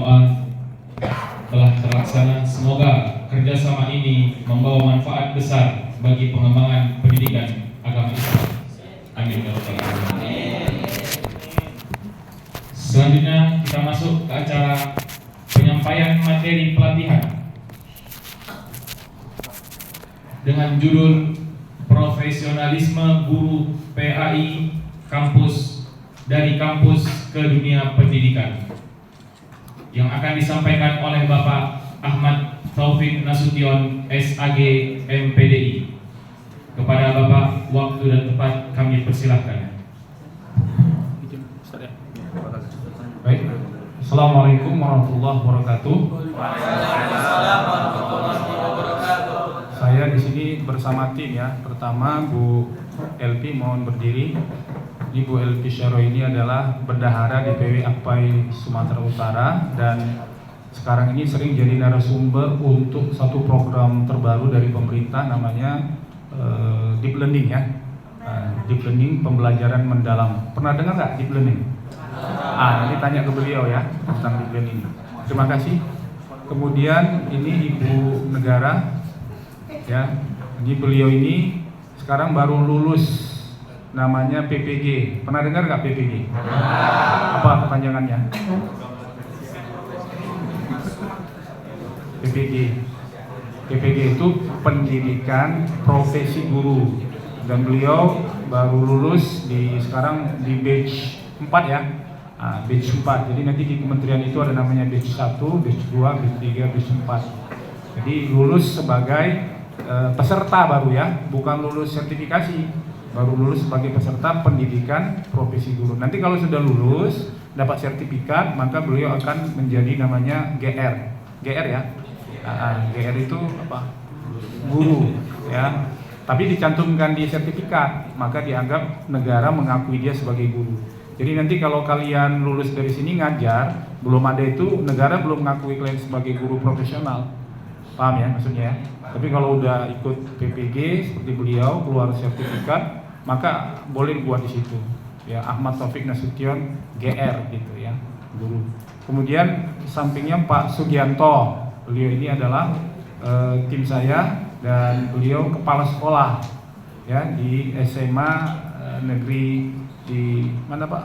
telah terlaksana. Semoga kerjasama ini membawa manfaat besar bagi pengembangan pendidikan agama Islam. Amin ya rabbal alamin. Selanjutnya kita masuk ke acara penyampaian materi pelatihan dengan judul Profesionalisme Guru PAI Kampus dari Kampus ke Dunia Pendidikan, yang akan disampaikan oleh Bapak Ahmad Taufik Nasution SAG MPDI. Kepada Bapak, waktu dan tempat kami persilahkan. Baik. Assalamualaikum warahmatullahi wabarakatuh. Saya di sini bersama tim ya. Pertama Bu LP, mohon berdiri. Ini Bu LP Syaro ini adalah bendahara DPW AKPAI Sumatera Utara dan sekarang ini sering jadi narasumber untuk satu program terbaru dari pemerintah namanya Deep Learning ya. Deep Learning, pembelajaran mendalam. Pernah dengar nggak Deep Learning? Nanti tanya ke beliau ya tentang Deep Learning. Terima kasih. Kemudian ini Ibu Negara ya. Ini beliau ini sekarang baru lulus, namanya PPG. Pernah dengar nggak PPG? Apa kepanjangannya? PPG. PPG itu pendidikan profesi guru, dan beliau baru lulus sekarang di batch 4 ya. Batch 4. Jadi nanti di kementerian itu ada namanya batch 1, batch 2, batch 3, batch 4. Jadi lulus sebagai peserta baru ya, bukan lulus sertifikasi. Baru lulus sebagai peserta pendidikan profesi guru. Nanti kalau sudah lulus dapat sertifikat, maka beliau akan menjadi namanya GR. GR ya. GR itu apa? Guru ya. Tapi dicantumkan di sertifikat, maka dianggap negara mengakui dia sebagai guru. Jadi nanti kalau kalian lulus dari sini ngajar, belum ada itu, negara belum mengakui kalian sebagai guru profesional. Paham ya maksudnya ya? Tapi kalau udah ikut PPG seperti beliau, keluar sertifikat, maka boleh buat di situ. Ya, Ahmad Taufik Nasution GR gitu ya, guru. Kemudian sampingnya Pak Sugianto. Beliau ini adalah tim saya dan beliau kepala sekolah ya di SMA negeri di mana Pak?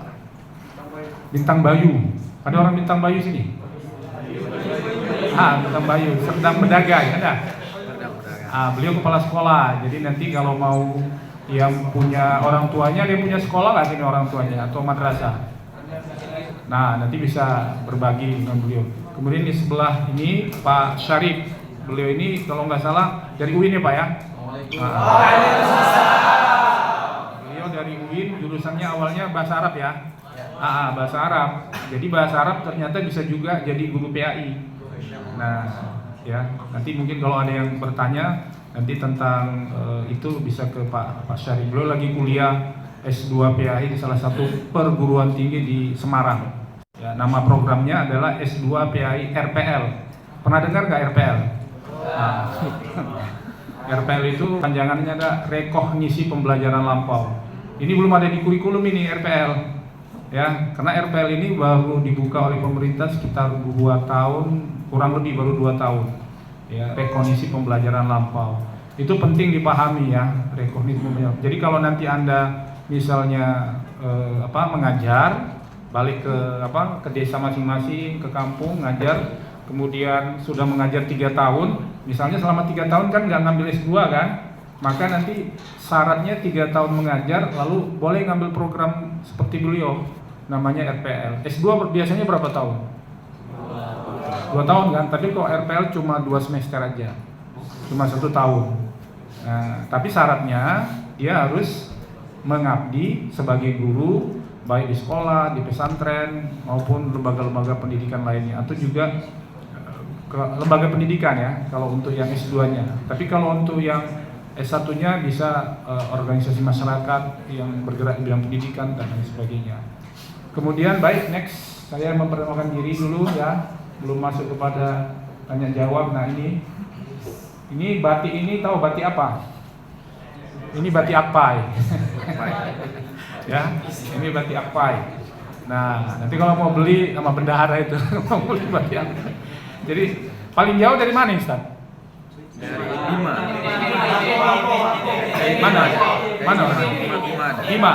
Bintang Bayu. Ada orang Bintang Bayu sini? Bintang Bayu, Serdang Bedagai ada. Beliau kepala sekolah. Jadi nanti kalau mau yang punya orang tuanya, dia punya sekolah nggak sini orang tuanya atau madrasah? Nah, nanti bisa berbagi dengan beliau. Kemudian di sebelah ini Pak Syarif. Beliau ini kalau nggak salah dari UIN ya Pak ya? Beliau dari UIN, jurusannya awalnya bahasa Arab ya? Bahasa Arab. Jadi bahasa Arab ternyata bisa juga jadi guru PAI. Nah, ya nanti mungkin kalau ada yang bertanya nanti tentang itu bisa ke Pak Syarif. Beliau lagi kuliah S2 PAI di salah satu perguruan tinggi di Semarang. Ya, nama programnya adalah S2 PAI RPL. Pernah dengar nggak RPL? RPL itu panjangannya ada rekognisi pembelajaran lampau. Ini belum ada di kurikulum ini RPL. Ya, karena RPL ini baru dibuka oleh pemerintah sekitar 2 tahun, kurang lebih baru 2 tahun. Ya, rekognisi pembelajaran lampau. Itu penting dipahami ya, rekognisi pembelajaran. Jadi kalau nanti Anda misalnya mengajar, balik ke desa masing-masing, ke kampung ngajar, kemudian sudah mengajar 3 tahun, misalnya selama 3 tahun kan nggak ngambil S2 kan, maka nanti syaratnya 3 tahun mengajar, lalu boleh ngambil program seperti beliau, namanya RPL. S2 biasanya berapa tahun? 2 tahun kan, tapi kalau RPL cuma 2 semester aja, cuma 1 tahun. Nah, tapi syaratnya dia harus mengabdi sebagai guru, baik di sekolah, di pesantren, maupun lembaga-lembaga pendidikan lainnya, atau juga ke lembaga pendidikan ya, kalau untuk yang S2-nya. Tapi kalau untuk yang S1-nya bisa organisasi masyarakat yang bergerak di bidang pendidikan dan lain sebagainya. Kemudian baik, next saya memperkenalkan diri dulu ya, belum masuk kepada tanya jawab. Nah ini batik ini tahu batik apa? Ini batik AKPAI. Ya, ini batik AKPAI. Nah, nanti kalau mau beli sama bendahara itu mau beli bagian. Jadi paling jauh dari mana, Ustaz? Dari Bima. Mana? Mana? Bima.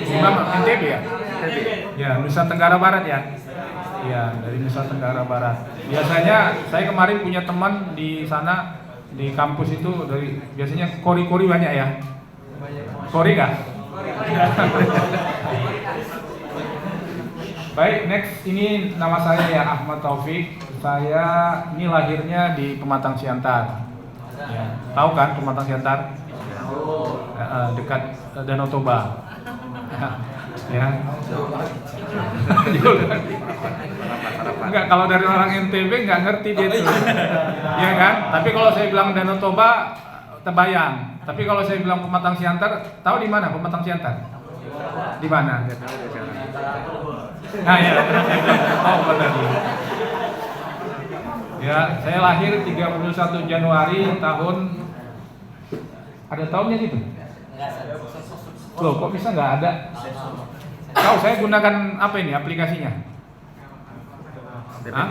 Bima NTB ya? Ya, Nusa Tenggara Barat ya. Ya, dari Nusa Tenggara Barat. Biasanya saya kemarin punya teman di sana di kampus itu dari biasanya kori-kori banyak ya. Kori nggak? Baik, next ini nama saya ya Ahmad Taufik. Saya ini lahirnya di Pematang Siantar. Ya, tahu kan Pematang Siantar? Dekat Danau Toba. Ya. Enggak, kalau dari orang NTB nggak ngerti dia itu. Ya kan? Tapi kalau saya bilang Danau Toba terbayang. Tapi kalau saya bilang Pematang Siantar, tahu di mana Pematang Siantar? Di mana? Nah ya, oh tadi. Ya, saya lahir 31 Januari tahun, ada tahunnya gitu? Loh, kok bisa nggak ada? Tahu saya gunakan apa ini aplikasinya? Hah?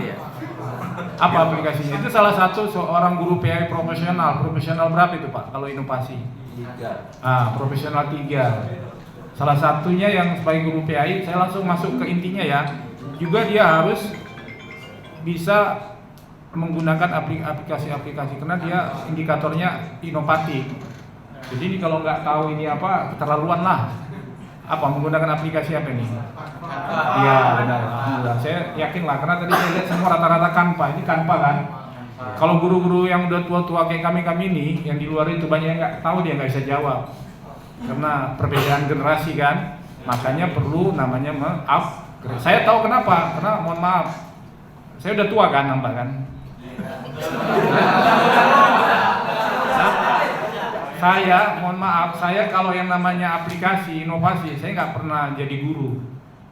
Apa aplikasinya? Itu salah satu seorang guru PAI profesional. Profesional berapa itu Pak kalau inovasi? 3. Profesional 3. Salah satunya yang sebagai guru PAI, saya langsung masuk ke intinya ya. Juga dia harus bisa menggunakan aplikasi-aplikasi karena dia indikatornya inovatif. Jadi ini kalau nggak tahu ini apa, keterlaluan lah. Apa menggunakan aplikasi apa ini? Iya benar. Alhamdulillah. Saya yakin lah karena tadi saya lihat semua rata-rata Canva. Ini Canva kan. Kalau guru-guru yang udah tua-tua kayak kami ini, yang di luar itu banyak yang nggak tahu, dia nggak bisa jawab. Karena perbedaan generasi kan, makanya perlu namanya upgrade. Saya tahu kenapa, karena mohon maaf, saya udah tua kan nampak kan. Saya mohon maaf, saya kalau yang namanya aplikasi inovasi, saya nggak pernah jadi guru.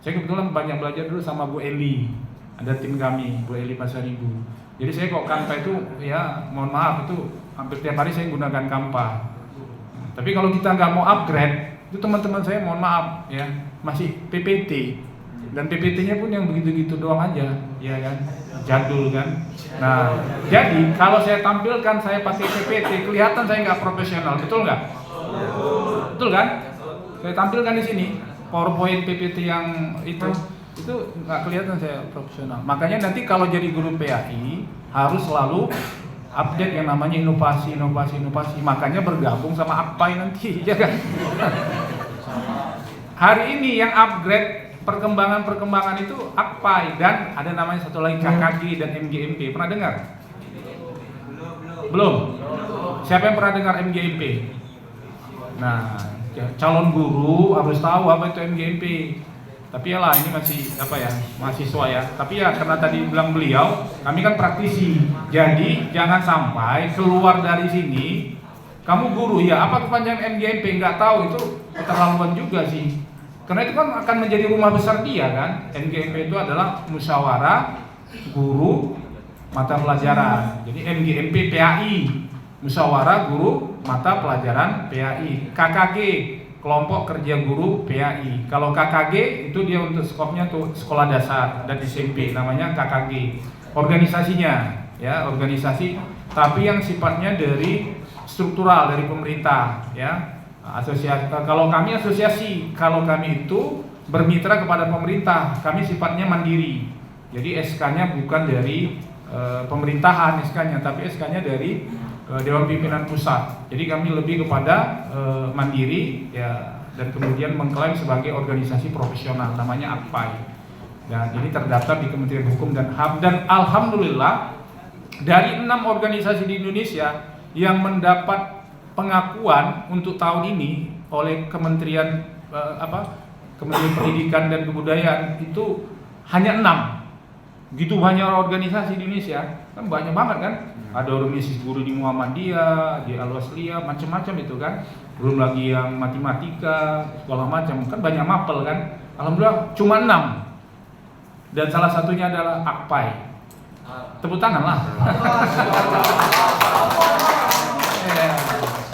Saya kebetulan banyak belajar dulu sama Bu Eli, ada tim kami, Bu Eli Pasaribu. Jadi saya kok Canva itu, ya mohon maaf itu hampir tiap hari saya gunakan Canva. Tapi kalau kita nggak mau upgrade, itu teman-teman saya mohon maaf ya masih PPT dan PPT-nya pun yang begitu-gitu doang aja, ya kan, jadul kan. Nah, jadi kalau saya tampilkan saya pakai PPT, kelihatan saya nggak profesional, betul nggak? Betul kan? Saya tampilkan di sini PowerPoint PPT yang itu nggak kelihatan saya profesional. Makanya nanti kalau jadi guru PAI harus selalu update yang namanya inovasi. Makanya bergabung sama AKPAI nanti, ya kan? Hari ini yang upgrade perkembangan itu AKPAI dan ada namanya satu lagi KKG dan MGMP. Pernah dengar? Belum. Siapa yang pernah dengar MGMP? Nah, calon guru harus tahu apa itu MGMP. Tapi ya lah ini masih apa ya, mahasiswa ya. Tapi ya karena tadi bilang beliau, kami kan praktisi. Jadi jangan sampai keluar dari sini, kamu guru ya apa kepanjangan MGMP nggak tahu, itu keterlaluan juga sih. Karena itu kan akan menjadi rumah besar dia kan. MGMP itu adalah musyawarah guru mata pelajaran. Jadi MGMP PAI, musyawarah guru mata pelajaran PAI. KKG, kelompok kerja guru PAI. Kalau KKG itu dia untuk skopnya tuh sekolah dasar dan SMP, namanya KKG. Organisasinya ya, organisasi tapi yang sifatnya dari struktural dari pemerintah ya. Asosiasi, kalau kami asosiasi, kalau kami itu bermitra kepada pemerintah, kami sifatnya mandiri. Jadi SK-nya bukan dari pemerintahan SK-nya, tapi SK-nya dari Dewan Pimpinan Pusat. Jadi kami lebih kepada mandiri ya, dan kemudian mengklaim sebagai organisasi profesional, namanya AKPAI. Dan ini terdaftar di Kementerian Hukum dan HAM, dan alhamdulillah dari 6 organisasi di Indonesia yang mendapat pengakuan untuk tahun ini oleh Kementerian Kementerian Pendidikan dan Kebudayaan itu hanya 6. Gitu banyak organisasi di Indonesia, kan banyak banget kan. Ada organisasi guru di Muhammadiyah, di Al-Wasliyah, macam-macam itu kan. Belum lagi yang matematika, sekolah macam, kan banyak mapel kan. Alhamdulillah cuma 6. Dan salah satunya adalah AKPAI. Tepuk tangan lah.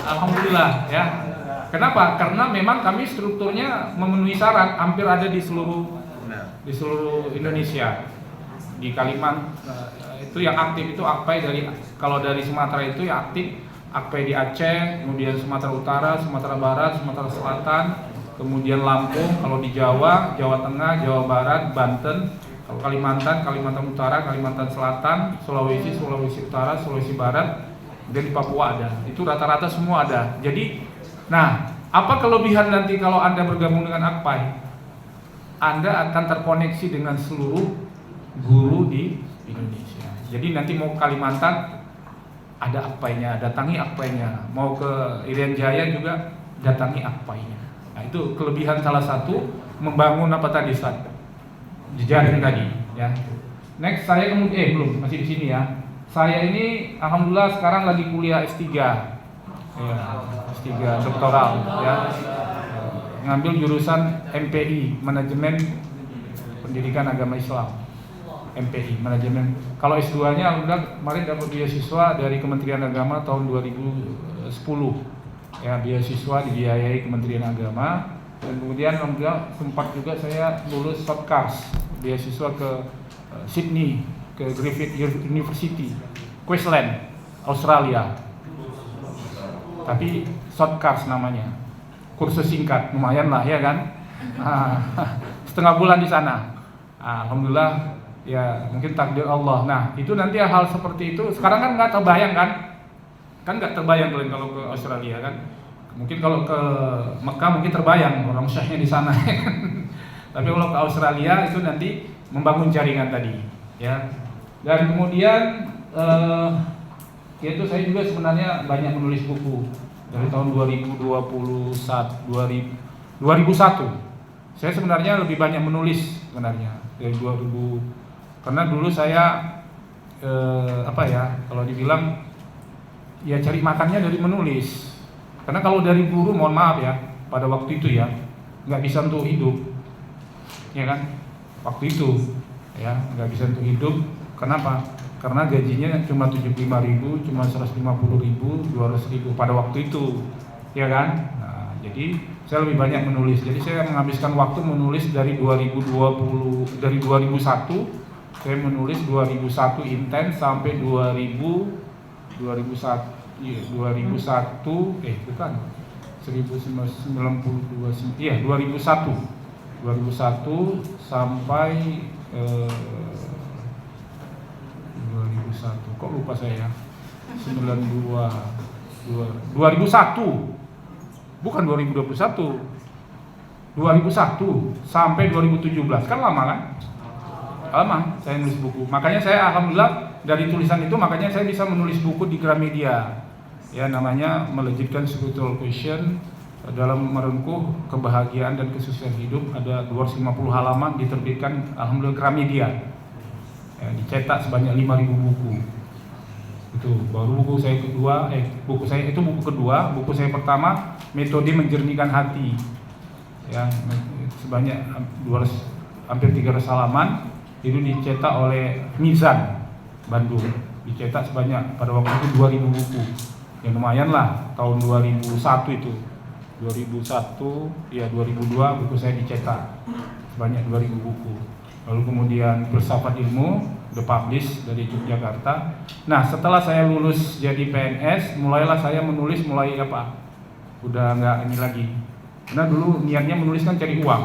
Alhamdulillah ya. Kenapa? Karena memang kami strukturnya memenuhi syarat, hampir ada di seluruh Indonesia. Di Kalimantan itu yang aktif itu AKPAI kalau dari Sumatera itu yang aktif AKPAI di Aceh, kemudian Sumatera Utara, Sumatera Barat, Sumatera Selatan, kemudian Lampung. Kalau di Jawa, Jawa Tengah, Jawa Barat, Banten. Kalau Kalimantan, Kalimantan Utara, Kalimantan Selatan, Sulawesi, Sulawesi Utara, Sulawesi Barat, dan di Papua ada. Itu rata-rata semua ada. Jadi, nah, apa kelebihan nanti kalau Anda bergabung dengan AKPAI? Anda akan terkoneksi dengan seluruh guru di Indonesia. Jadi nanti mau ke Kalimantan ada AKPAI-nya, datangi AKPAI-nya. Mau ke Irian Jaya juga datangi AKPAI-nya. Nah, itu kelebihan salah satu membangun apa tadi, Ustaz? Jejaring tadi, ya. Next, saya kemudian belum, masih di sini ya. Saya ini alhamdulillah sekarang lagi kuliah S3. Ya, S3 doktoral ya. Ngambil jurusan MPI, Manajemen Pendidikan Agama Islam. MPI, Manajemen. Kalau S2-nya alhamdulillah kemarin dapat beasiswa dari Kementerian Agama tahun 2010. Ya, beasiswa dibiayai Kementerian Agama. Dan kemudian alhamdulillah sempat juga saya lulus shortcast beasiswa ke Sydney, ke Griffith University, Queensland, Australia. Tapi shortcast namanya, kursus singkat, lumayan lah ya kan. Setengah bulan di sana. Alhamdulillah ya, mungkin takdir Allah. Nah itu nanti hal seperti itu sekarang kan nggak terbayang kan nggak terbayang kalian kalau ke Australia kan. Mungkin kalau ke Mekah mungkin terbayang orang syekhnya di sana. Tapi kalau ke Australia itu nanti membangun jaringan tadi, ya. Dan kemudian yaitu saya juga sebenarnya banyak menulis buku dari tahun 2001. Saya sebenarnya lebih banyak menulis sebenarnya dari 2000 karena dulu saya kalau dibilang ya cari makannya dari menulis. Karena kalau dari guru, mohon maaf ya, pada waktu itu ya nggak bisa untuk hidup, ya kan? Waktu itu ya nggak bisa untuk hidup. Kenapa? Karena gajinya cuma 75.000, cuma 150.000, 200.000 pada waktu itu, ya kan? Nah, jadi saya lebih banyak menulis. Jadi saya menghabiskan waktu menulis dari 2001 saya menulis 2001 intens sampai 2001 sampai 2001 kok lupa saya 2001 bukan 2021 sampai 2017 kan lama kan? Lama saya nulis buku. Makanya saya alhamdulillah dari tulisan itu makanya saya bisa menulis buku di Gramedia. Ya namanya Melejitkan Spiritual Question dalam merengkuh kebahagiaan dan kesuksesan hidup, ada 250 halaman diterbitkan alhamdulillah Gramedia. Ya, dicetak sebanyak 5.000 buku. Itu baru buku saya kedua, buku saya pertama Metode Menjernihkan Hati. Ya, sebanyak 200 hampir 300 halaman itu dicetak oleh Mizan Bandung. Dicetak sebanyak pada waktu itu 2.000 buku. Ya lumayan lah tahun 2001 itu. 2001 ya 2002 buku saya dicetak sebanyak 2.000 buku. Lalu kemudian Filsafat Ilmu udah publish dari Yogyakarta. Nah, setelah saya lulus jadi PNS, mulailah saya menulis udah nggak ini lagi. Karena dulu niatnya menulis kan cari uang.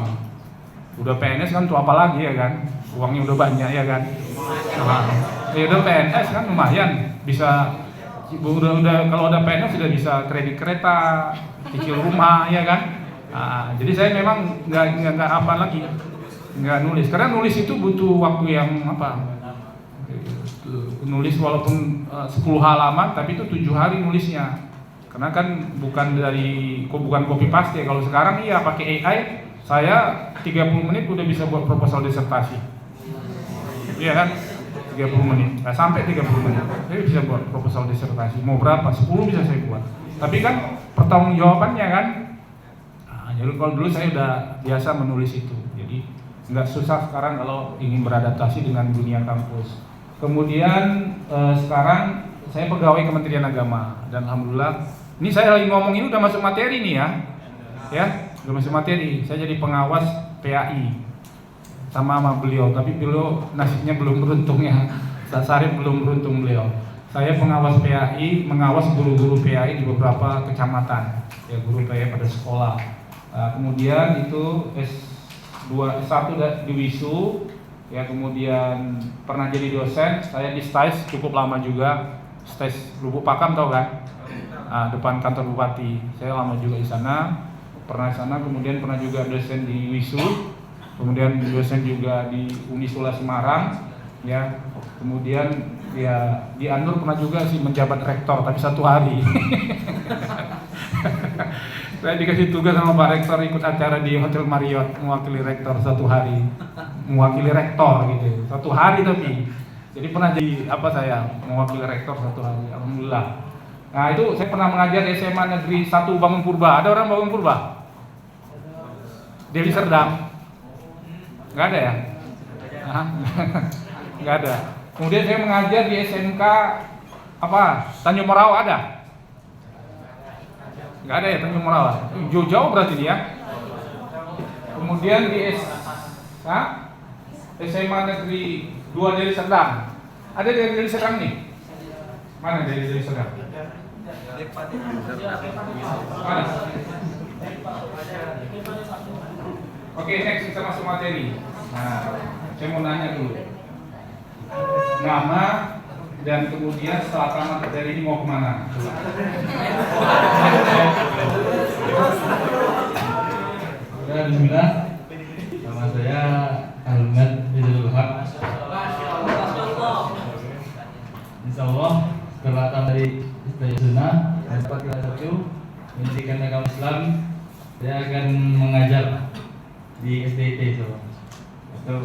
Udah PNS kan tuh apa lagi ya kan? Uangnya udah banyak ya kan? Nah, ya udah PNS kan lumayan bisa udah kalau udah PNS sudah bisa kredit kereta, cicil rumah ya kan? Nah, jadi saya memang nggak apa lagi, nggak nulis. Karena nulis itu butuh waktu yang nulis walaupun 10 halaman tapi itu 7 hari nulisnya. Karena kan bukan copy paste. Kalau sekarang iya pakai AI, saya 30 menit udah bisa buat proposal disertasi. Iya kan? 30 menit. Nah, sampai 30 menit. Saya bisa buat proposal disertasi. Mau berapa? 10 bisa saya buat. Tapi kan pertanggungjawabannya kan. Nah, jadi kalau dulu saya udah biasa menulis itu. Jadi nggak susah sekarang kalau ingin beradaptasi dengan dunia kampus. Kemudian sekarang saya pegawai Kementerian Agama dan alhamdulillah ini saya lagi ngomong ini udah masuk materi nih ya. ya, belum masuk materi. Saya jadi pengawas PAI sama beliau, tapi beliau nasibnya belum beruntung ya. Sarip belum beruntung beliau. Saya pengawas PAI, mengawas guru-guru PAI di beberapa kecamatan, ya guru PAI pada sekolah. Kemudian itu S2, S1 di WISU, ya kemudian pernah jadi dosen. Saya di STAIS cukup lama juga, STAIS Lubuk Pakam tahu kan? Depan kantor bupati. Saya lama juga di sana, pernah di sana. Kemudian pernah juga dosen di WISU, kemudian dosen juga di Unisula Semarang, ya. Kemudian ya di Anur pernah juga sih menjabat rektor, tapi 1 hari. Saya dikasih tugas sama Pak Rektor ikut acara di Hotel Marriott mewakili rektor 1 hari, mewakili rektor gitu, 1 hari tapi. Jadi pernah jadi saya mewakili rektor 1 hari, alhamdulillah. Nah itu saya pernah mengajar di SMA Negeri 1 Bangun Purba. Ada orang Bangun Purba? Deli Serdang? Nggak ada ya? Nggak ada. Kemudian saya mengajar di SMK Tanjung Morawa ada? Nggak ada ya Tanjung Morawa? Jauh berarti dia. Kemudian di SMA Negeri 2 Deli Serdang. Ada dari Deli Serdang nih? Mana dari Deli Serdang? Mana? Oke, next kita masuk materi. Nah, saya mau nanya dulu. Nama dan kemudian setelah tamat materi ini mau kemana? Bismillah. Nama saya Ahmad Ridul Haq. Insya Allah setelah tamat dari Istana Sunnah dan dapat kelas 1 pendidikan agama Islam, saya akan mengajar di SDIT atau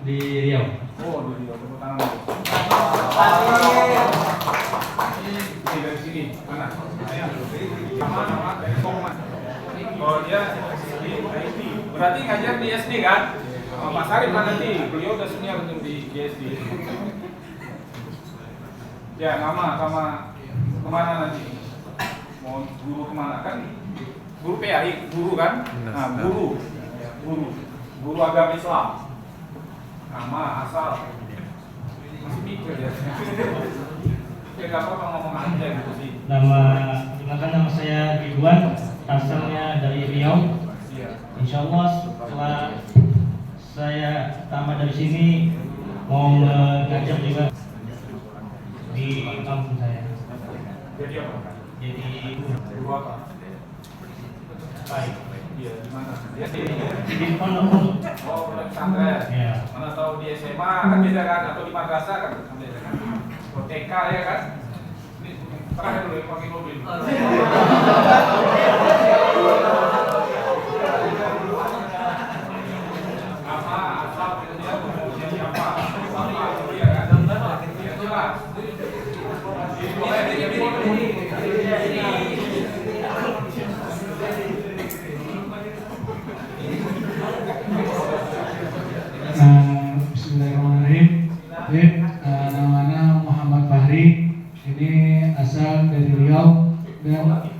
di Riau. Oh, di Riau. Tepuk tangan. Ini dari sini. Mana? Nama dari Koma. Oh, dia SD. Berarti ngajar di SD kan? Pak Sarip kan nanti. Beliau udah senior di SD. Ya, nama sama kemana nanti? Mau guru kemana kan? Guru PAI, guru kan? Nah, guru agama Islam. Nama asal masih mikir ya. Ya nggak apa-apa ngomong aja gitu sih. Nama saya Ridwan, asalnya dari Riau. Insya Allah setelah saya tamat dari sini mau mengajar juga di kampung saya. Jadi apa? Jadi Guru apa? baik. Iya, di mana? Di pondok. Oh, pesantren. Ya. Mana tahu di SMA kan beda kan, atau di madrasah kan beda kan. Kalau TK ya kan. Ini terakhir dulu yang pakai mobil. Apa asal kemudian jadi apa? Iya kan? Ya jelas. Bismillahirrahmanirrahim. Namanya Muhammad Fahri. Ini asal dari Riau dan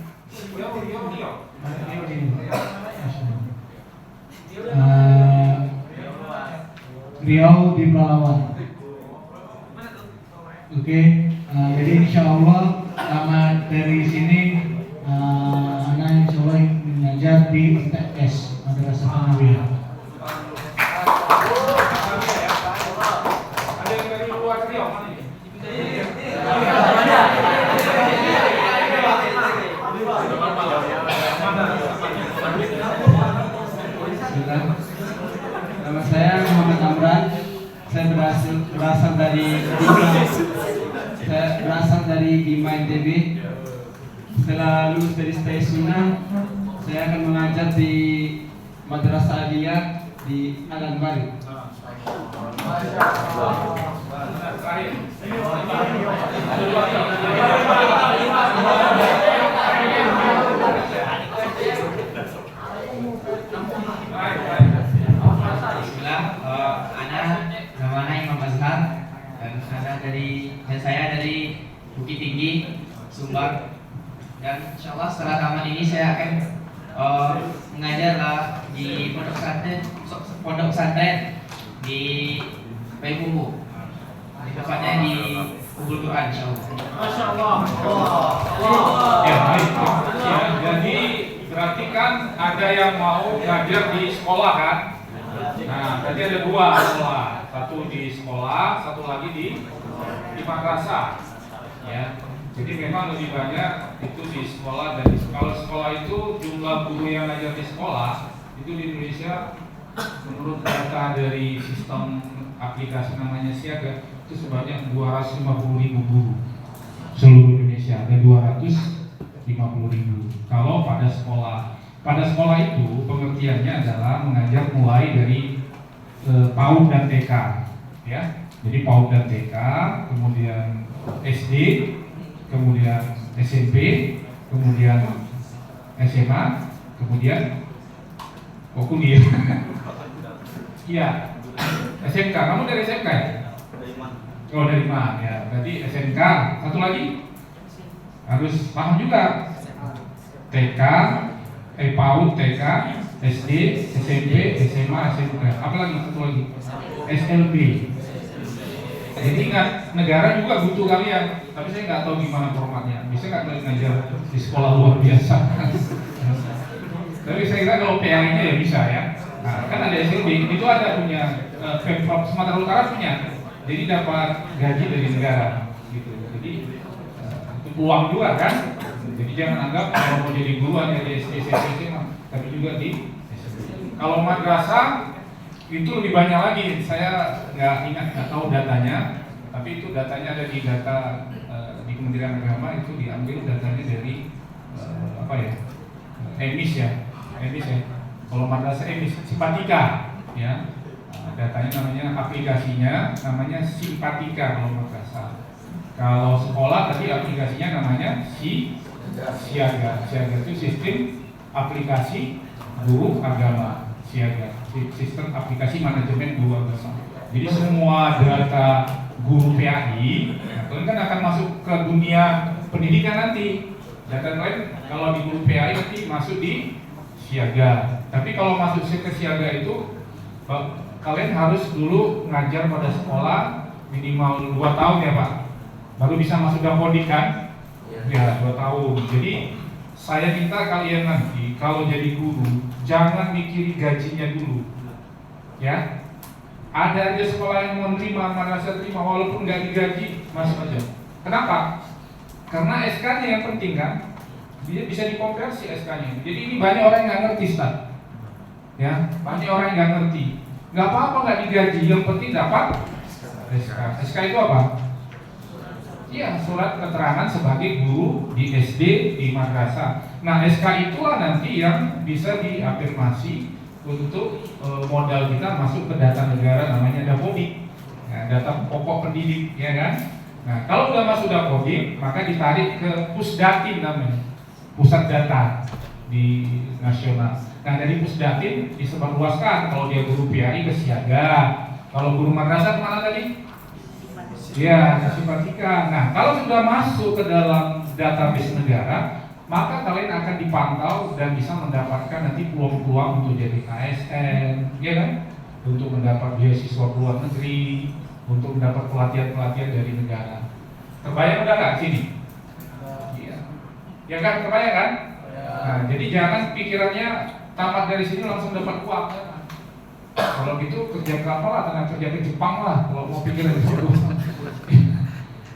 Riau di Palawan. Oke, jadi insya Allah tamat dari sini anak insya Allah mengajar di MTS Madrasah Hanawiyah. Ada yang dari luar Riau mana ini? Nama saya Muhammad Amran. Saya berasal dari Bima NTB. Setelah lulus dari STAIS Sunnah, saya akan mengajar di Madrasah Aliyah di Alan Bari. Dan saya dari Bukit Tinggi, Sumbar. Dan insya Allah setelah tamat ini saya akan mengajar lah di pondok pesantren di Payakumbuh. Tepatnya di Umbul Quran, insyaallah. Ya, baik. Ya, jadi berarti kan ada yang mau ngajar di sekolah kan? Nah, berarti ada dua sekolah, satu di sekolah, satu lagi di madrasah. Ya, jadi memang lebih banyak itu di sekolah, dan kalau sekolah itu jumlah guru yang ngajar di sekolah itu di Indonesia menurut data dari sistem aplikasi namanya Siaga itu sebanyak 250.000 guru seluruh Indonesia, ada 250.000 kalau pada sekolah. Pada sekolah itu pengertiannya adalah mengajar mulai dari PAUD dan TK, ya. Jadi PAUD dan TK, kemudian SD, kemudian SMP, kemudian SMA, kemudian kuliah. Iya, SMK. Kamu dari SMK ya? Oh, dari mana ya? Berarti SMK. Satu lagi harus paham juga. TK, PAUD, TK, SD, SMP, SMA, SMK. Apa lagi? Satu lagi. SLB. Jadi negara juga butuh kalian. Tapi saya nggak tahu gimana formatnya. Bisa nggak kalian ngajar di sekolah luar biasa? Tapi saya kira kalau PAI-nya ya bisa ya. Nah, kan ada SLB. Itu ada punya Pemprov Sumatera Utara punya. Jadi dapat gaji dari negara gitu. Jadi itu peluang juga kan. Jadi jangan anggap kalau mau jadi guru hanya di SD, SMP, SMA, tapi juga di SMP. Kalau madrasah itu lebih banyak lagi. Saya nggak tahu datanya, tapi itu datanya ada di data di Kementerian Agama, itu diambil datanya dari EMIS ya. Kalau madrasah EMIS Simpatika ya. Datanya namanya, aplikasinya namanya Simpatika kalau madrasah. Kalau sekolah tadi aplikasinya namanya Siaga. Siaga itu sistem aplikasi guru agama. Siaga, sistem aplikasi manajemen guru agama. Jadi semua data guru PAI, kalian kan akan masuk ke dunia pendidikan nanti. Data lain kalau di guru PAI nanti masuk di Siaga. Tapi kalau masuk ke Siaga itu kalian harus dulu ngajar pada sekolah minimal 2 tahun ya Pak. Baru bisa masuk dapodik kan? Ya 2 tahun. Jadi saya minta kalian nanti kalau jadi guru jangan mikirin gajinya dulu. Ya. Ada aja sekolah yang menerima, madrasah terima walaupun nggak digaji, masuk aja. Kenapa? Karena SK-nya yang penting kan. Dia bisa dikonversi SK-nya. Jadi ini banyak orang yang nggak ngerti, Ustaz. Ya, banyak orang yang nggak ngerti. Nggak apa-apa nggak digaji, yang penting dapat SK. SK itu apa? Iya, surat keterangan sebagai guru di SD, di madrasah. Nah, SK itulah nanti yang bisa diafirmasi untuk modal kita masuk ke data negara namanya Dapodik. Nah, data pokok pendidik, ya kan? Nah, kalau udah masuk Dapodik, maka ditarik ke Pusdatin namanya, pusat data di nasional. Nah, dari Pusdatin disebarluaskan. Kalau dia guru PAI ke Siaga, kalau guru madrasah kemana tadi? Ya, ke Simpatika. Nah, kalau sudah masuk ke dalam database negara, maka kalian akan dipantau dan bisa mendapatkan nanti peluang-peluang untuk jadi ASN, ya kan? Untuk mendapat beasiswa ke luar negeri, untuk mendapat pelatihan-pelatihan dari negara. Terbayang udah nggak sini? Iya. Ya kan, terbayang kan? Nah, jadi jangan pikirannya tamat dari sini langsung dapat uang. Kalau gitu kerja ke apa lah, tenaga kerja ke Jepang lah. Kalau mau pikiran gitu.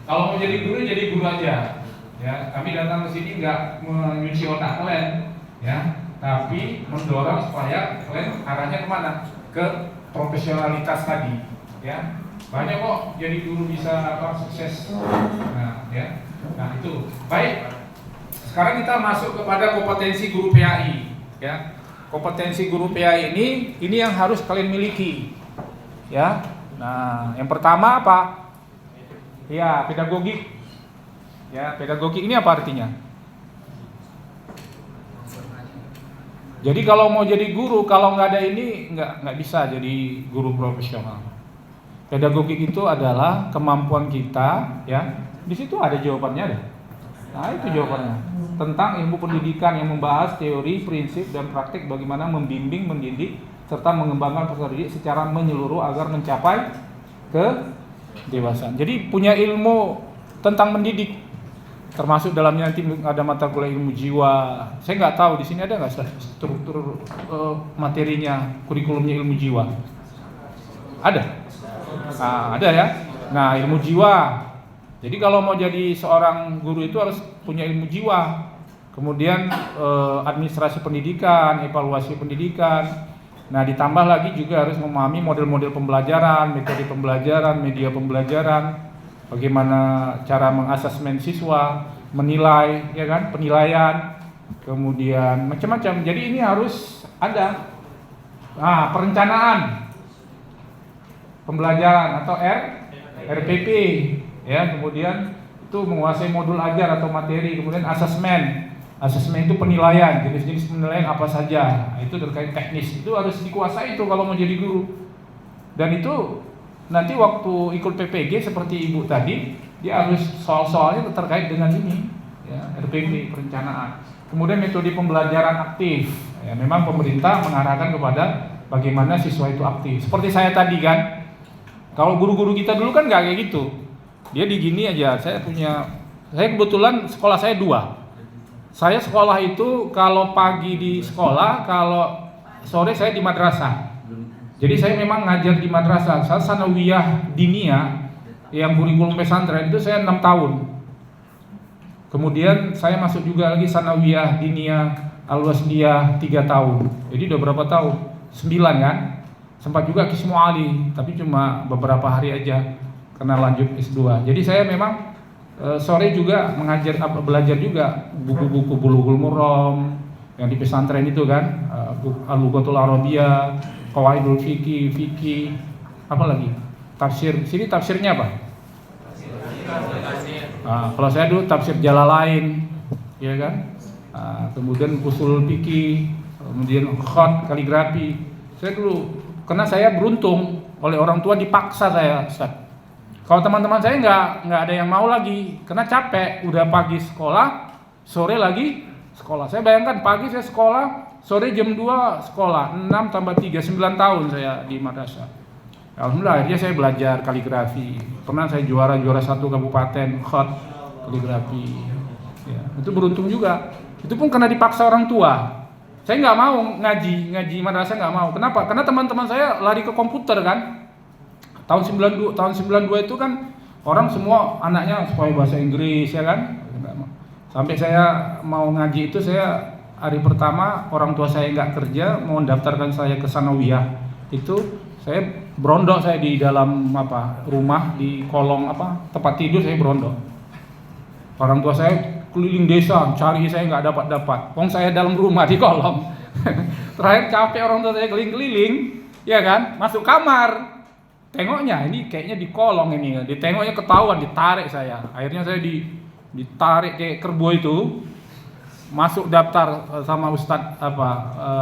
Kalau mau jadi guru aja. Ya, kami datang ke sini nggak menyuci otak kalian, ya, tapi mendorong supaya kalian arahnya kemana? Ke profesionalitas tadi, ya. Banyak kok jadi guru bisa sukses. Nah, ya, nah itu baik. Sekarang kita masuk kepada kompetensi guru PAI, ya. Kompetensi guru PAI ini yang harus kalian miliki, ya. Nah, yang pertama apa? Ya, pedagogik. Ya, pedagogik ini apa artinya? Jadi kalau mau jadi guru, kalau nggak ada ini nggak bisa jadi guru profesional. Pedagogik itu adalah kemampuan kita, ya. Di situ ada jawabannya deh. Nah, itu jawabannya. tentang ilmu pendidikan yang membahas teori, prinsip, dan praktik bagaimana membimbing, mendidik, serta mengembangkan peserta didik secara menyeluruh agar mencapai kedewasaan. Jadi punya ilmu tentang mendidik, termasuk dalamnya nanti ada mata kuliah ilmu jiwa. Saya nggak tahu di sini ada nggak struktur materinya, kurikulumnya ilmu jiwa. Ada? Nah, ada ya. Nah, ilmu jiwa. Jadi kalau mau jadi seorang guru itu harus punya ilmu jiwa. Kemudian administrasi pendidikan, evaluasi pendidikan. Nah, ditambah lagi juga harus memahami model-model pembelajaran, metode pembelajaran, media pembelajaran, bagaimana cara mengasesmen siswa, menilai, ya kan, penilaian, kemudian macam-macam. Jadi ini harus ada perencanaan pembelajaran atau RPP, ya. Kemudian itu menguasai modul ajar atau materi, kemudian asesmen itu penilaian, jenis-jenis penilaian apa saja. Itu terkait teknis, itu harus dikuasai itu kalau mau jadi guru. Dan itu nanti waktu ikut PPG seperti ibu tadi, dia harus soal-soalnya terkait dengan ini, ya, RPP, perencanaan. Kemudian metode pembelajaran aktif, ya, memang pemerintah mengarahkan kepada bagaimana siswa itu aktif. Seperti saya tadi kan, kalau guru-guru kita dulu kan nggak kayak gitu. Dia di gini aja. Saya kebetulan sekolah saya 2. Saya sekolah itu kalau pagi di sekolah, kalau sore saya di madrasah. Jadi saya memang ngajar di madrasah. Saya sanawiyah diniyah yang kurikulum pesantren itu saya 6 tahun. Kemudian saya masuk juga lagi sanawiyah diniyah al-wasliyah 3 tahun. Jadi udah berapa tahun? 9 kan? Sempat juga Kismu Ali, tapi cuma beberapa hari aja karena lanjut S2. Jadi saya memang sore juga belajar juga buku-buku Bulughul Maram yang di pesantren itu kan, Al-Lughatul Arabiyah, Qawaidul Fiqih, apa lagi? Tafsir. Sini tafsirnya apa? Kalau saya dulu tafsir Jalalain, ya kan? Kemudian usul fikih, kemudian khat, kaligrafi. Saya dulu karena saya beruntung oleh orang tua dipaksa saya, Ustaz. Kalau teman-teman saya nggak ada yang mau lagi, karena capek, udah pagi sekolah, sore lagi sekolah. Saya bayangkan pagi saya sekolah, sore jam 2 sekolah, 6 tambah 3, 9 tahun saya di madrasah. Alhamdulillah akhirnya saya belajar kaligrafi. Pernah saya juara 1 kabupaten khat kaligrafi. Ya, itu beruntung juga. Itu pun karena dipaksa orang tua. Saya nggak mau ngaji madrasah, nggak mau. Kenapa? Karena teman-teman saya lari ke komputer kan. Tahun 92 itu kan orang semua anaknya supaya bahasa Inggris, ya kan. Sampai saya mau ngaji itu, saya hari pertama orang tua saya nggak kerja, mau mendaftarkan saya ke sanawiyah. Itu saya berondok, saya di dalam rumah di kolong tempat tidur saya berondok. Orang tua saya keliling desa cari saya nggak dapat. Wong saya dalam rumah di kolong. Terakhir capek orang tua saya keliling-keliling, ya kan, masuk kamar. Tengoknya ini kayaknya di kolong ini, ditengoknya ketahuan, ditarik saya. Akhirnya saya ditarik kayak kerbau itu, masuk daftar sama Ustadz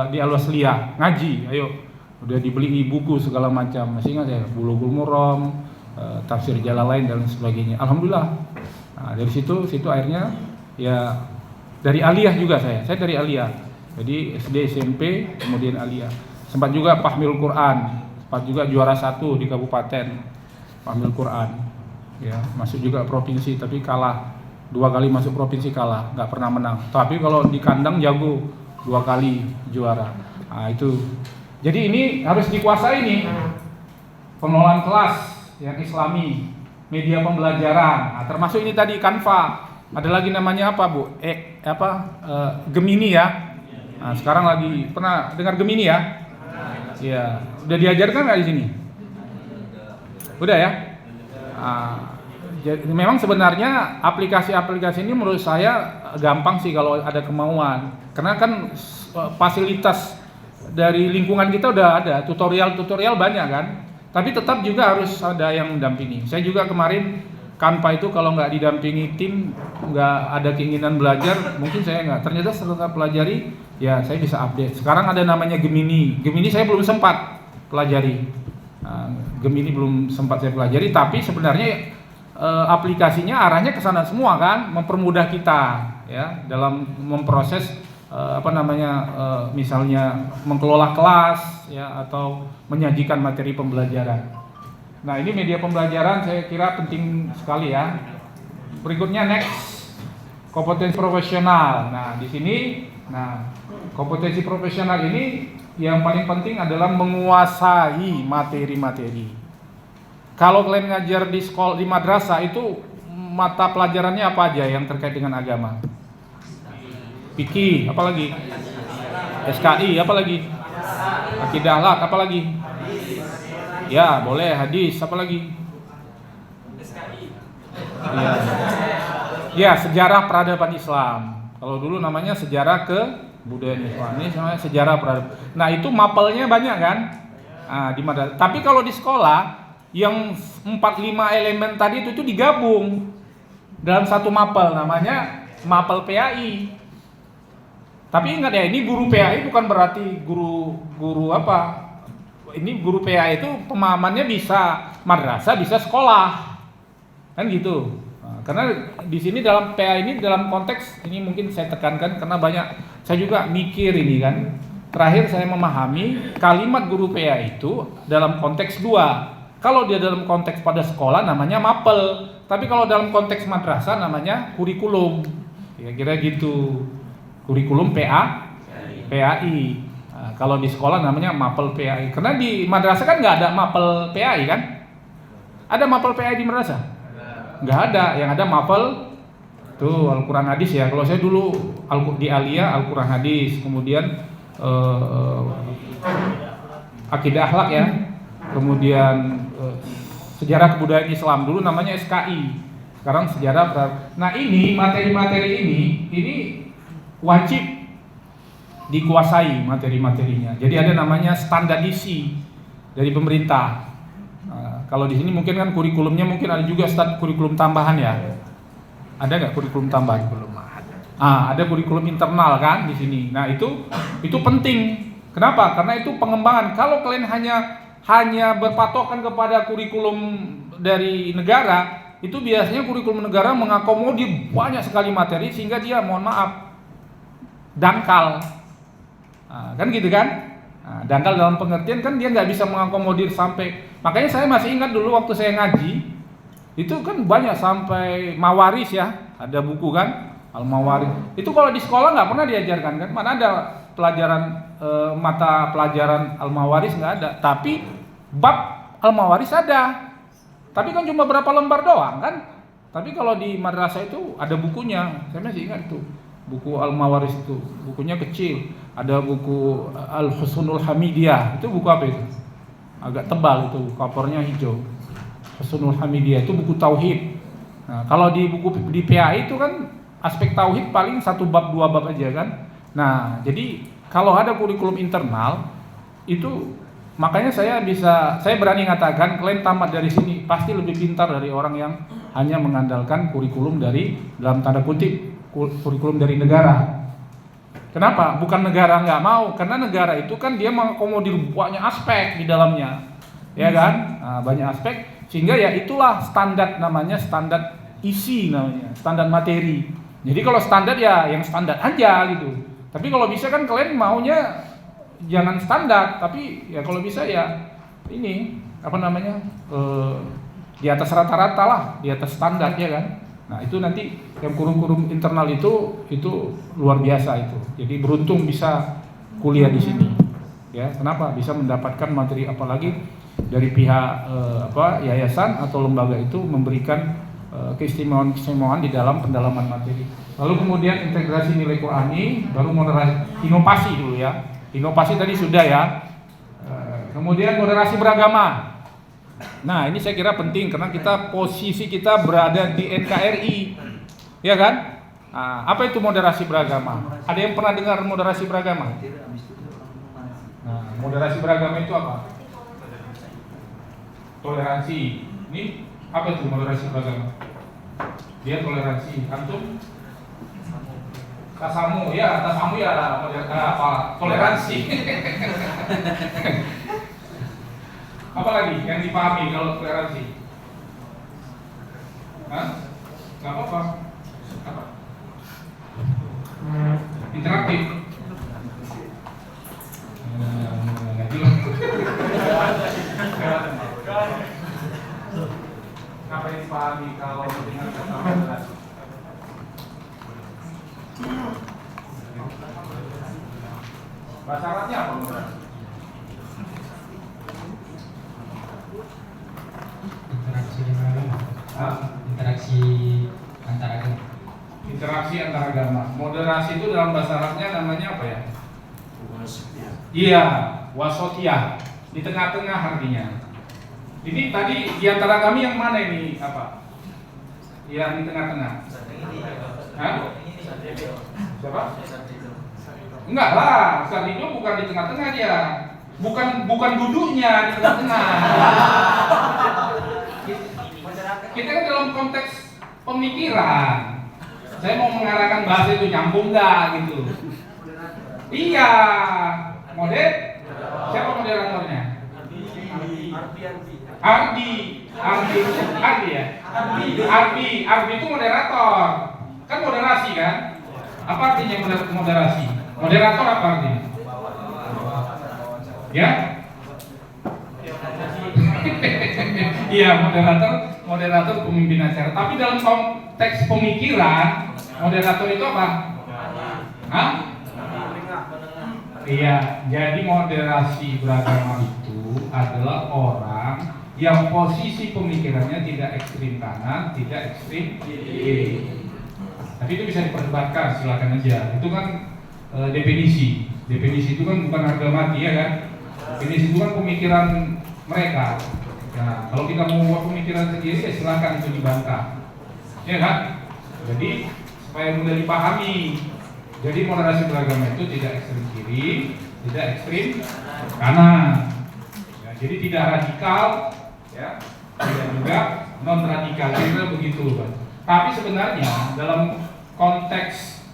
di Al-Wasliyah ngaji. Ayo, udah dibeli buku segala macam. Masih ingat saya, Bulughul Maram, tafsir Jalalain dan sebagainya. Alhamdulillah. Nah, dari situ akhirnya ya dari aliyah juga saya dari aliyah. Jadi SD, SMP, kemudian aliyah. Sempat juga Fahmil Quran, sempat juga juara 1 di kabupaten Fahmil Quran. Ya, masuk juga provinsi tapi kalah. 2 kali masuk provinsi kalah, nggak pernah menang. Tapi kalau di kandang jago, 2 kali juara. Nah, itu. Jadi ini harus dikuasai nih. Pengelolaan kelas yang islami, media pembelajaran. Nah, termasuk ini tadi Canva. Ada lagi namanya apa, Bu? Gemini ya. Nah, sekarang lagi pernah dengar Gemini ya? Iya. Udah diajarkan nggak di sini? Udah ya? Jadi memang sebenarnya aplikasi-aplikasi ini menurut saya gampang sih kalau ada kemauan. Karena kan fasilitas dari lingkungan kita udah ada, tutorial banyak kan. Tapi tetap juga harus ada yang mendampingi. Saya juga kemarin Canva itu kalau nggak didampingi tim, nggak ada keinginan belajar, mungkin saya nggak. Ternyata setelah pelajari, ya saya bisa update. Sekarang ada namanya Gemini. Gemini saya belum sempat pelajari. Gemini belum sempat saya pelajari, tapi sebenarnya aplikasinya arahnya ke sana semua kan, mempermudah kita ya dalam memproses misalnya mengelola kelas ya atau menyajikan materi pembelajaran. Nah, ini media pembelajaran saya kira penting sekali ya. Berikutnya next, kompetensi profesional. Nah, di sini kompetensi profesional ini yang paling penting adalah menguasai materi-materi. Kalau kalian ngajar di sekolah, di madrasah itu mata pelajarannya apa aja yang terkait dengan agama? Fikih, apa lagi? SKI, apa lagi? Akidah akhlak, apa lagi? Ya, boleh hadis, apa lagi? Ya, sejarah peradaban Islam. Kalau dulu namanya sejarah kebudayaan Islam, ini namanya sejarah peradaban. Nah, itu mapelnya banyak kan? Di madrasah. Tapi kalau di sekolah yang 4-5 elemen tadi itu digabung dalam satu mapel, namanya mapel PAI. Tapi ingat ya, ini guru PAI bukan berarti guru apa. Ini guru PAI itu pemahamannya bisa madrasah, bisa sekolah. Kan gitu. Karena di sini dalam PAI ini dalam konteks ini mungkin saya tekankan karena banyak saya juga mikir ini kan. Terakhir saya memahami kalimat guru PAI itu dalam konteks dua. Kalau dia dalam konteks pada sekolah namanya mapel, tapi kalau dalam konteks madrasah namanya kurikulum. Kira-kira gitu. Kurikulum PAI. Nah, kalau di sekolah namanya mapel PAI. Karena di madrasah kan nggak ada mapel PAI kan? Ada mapel PAI di madrasah? Nggak ada. Yang ada mapel tuh Al-Quran hadis ya. Kalau saya dulu di Aliyah Al-Quran hadis, kemudian akidah akhlak ya, kemudian sejarah kebudayaan Islam, dulu namanya SKI, sekarang sejarah. Nah, ini materi-materi ini wajib dikuasai materi-materinya. Jadi ada namanya standar isi dari pemerintah. Kalau di sini mungkin kan kurikulumnya mungkin ada juga kurikulum tambahan ya. Ada nggak kurikulum tambahan? Ada kurikulum internal kan di sini. Nah, itu penting. Kenapa? Karena itu pengembangan. Kalau kalian hanya berpatokan kepada kurikulum dari negara, itu biasanya kurikulum negara mengakomodir banyak sekali materi sehingga dia mohon maaf dangkal. Kan gitu kan? Dangkal dalam pengertian kan dia nggak bisa mengakomodir sampai. Makanya saya masih ingat dulu waktu saya ngaji itu kan banyak sampai mawaris ya, ada buku kan Al-Mawaris. Itu kalau di sekolah nggak pernah diajarkan kan? Mana ada pelajaran mata pelajaran Al-Mawaris, nggak ada. Tapi bab Al-Mawaris ada. Tapi kan cuma berapa lembar doang kan? Tapi kalau di madrasah itu ada bukunya. Saya masih ingat tuh. Buku Al-Mawaris itu, bukunya kecil. Ada buku Al-Husnul Hamidiyah. Itu buku apa itu? Agak tebal itu, covernya hijau. Husnul Hamidiyah itu buku tauhid. Nah, kalau di buku di PAI itu kan aspek tauhid paling 1 bab 2 bab aja kan. Nah, jadi kalau ada kurikulum internal itu makanya saya berani mengatakan kalian tamat dari sini pasti lebih pintar dari orang yang hanya mengandalkan kurikulum dari dalam tanda kutip kurikulum dari negara. Kenapa? Bukan negara nggak mau, karena negara itu kan dia mengakomodir banyak aspek di dalamnya, ya kan? Nah, banyak aspek sehingga ya itulah standar namanya standar isi namanya standar materi. Jadi kalau standar ya yang standar aja gitu. Tapi kalau bisa kan kalian maunya jangan standar, tapi ya kalau bisa ya ini apa namanya di atas rata-rata lah, di atas standar ya kan. Nah itu nanti yang kurikulum internal itu luar biasa itu. Jadi beruntung bisa kuliah di sini. Ya kenapa bisa mendapatkan materi apalagi dari pihak yayasan atau lembaga itu memberikan keistimewaan di dalam pendalaman materi. Lalu kemudian integrasi nilai Qur'ani, baru moderasi inovasi dulu ya. Inovasi tadi sudah ya. Kemudian moderasi beragama. Nah ini saya kira penting karena posisi kita berada di NKRI, ya kan? Nah, apa itu moderasi beragama? Ada yang pernah dengar moderasi beragama? Nah, moderasi beragama itu apa? Toleransi. Ini apa itu moderasi beragama? Dia toleransi. Antum? Tasamu ya apa? Toleransi. Apa lagi yang dipahami kalau toleransi? Hah? Gak apa-apa. Apa? Interaktif. Nggak jelas. Ngapain dipahami kalau mendengar kata moderasi? Bahasa Arabnya apa moderasi? Interaksi dengan agama. Hah? Interaksi antara agama. Interaksi antar agama. Moderasi itu dalam bahasa Arabnya namanya apa ya? Iya, wasotiyah. Di tengah-tengah artinya. Ini tadi di antara kami yang mana ini apa? Yang di tengah-tengah. Hah? Siapa? Enggak lah, Ustaz Ridho bukan di tengah-tengah dia. Bukan duduknya di tengah-tengah. Kita kan dalam konteks pemikiran. Saya mau mengarahkan bahasa itu nyambung nggak gitu. Iya, siapa moderatornya? Ardi ya. Ardi itu moderator. Kan moderasi kan? Apa artinya moderasi? Moderator apa artinya? Ya? Iya, moderator pemimpin acara. Tapi dalam konteks pemikiran, moderator itu apa? Hah? Iya, jadi moderasi beragama itu adalah orang yang posisi pemikirannya tidak ekstrim kanan, tidak ekstrim kiri. Tapi itu bisa diperdebatkan, silakan aja. Itu kan definisi. Definisi itu kan bukan harga mati ya kan? Definisi itu kan pemikiran mereka. Nah, kalau kita mau buat pemikiran sendiri ya silakan itu dibantah. Ya kan? Jadi supaya mudah dipahami. Jadi moderasi beragama itu tidak ekstrim kiri, tidak ekstrim kanan. Ya, jadi tidak radikal, ya, tidak juga non radikal. Kira begitu, Pak. Tapi sebenarnya dalam konteks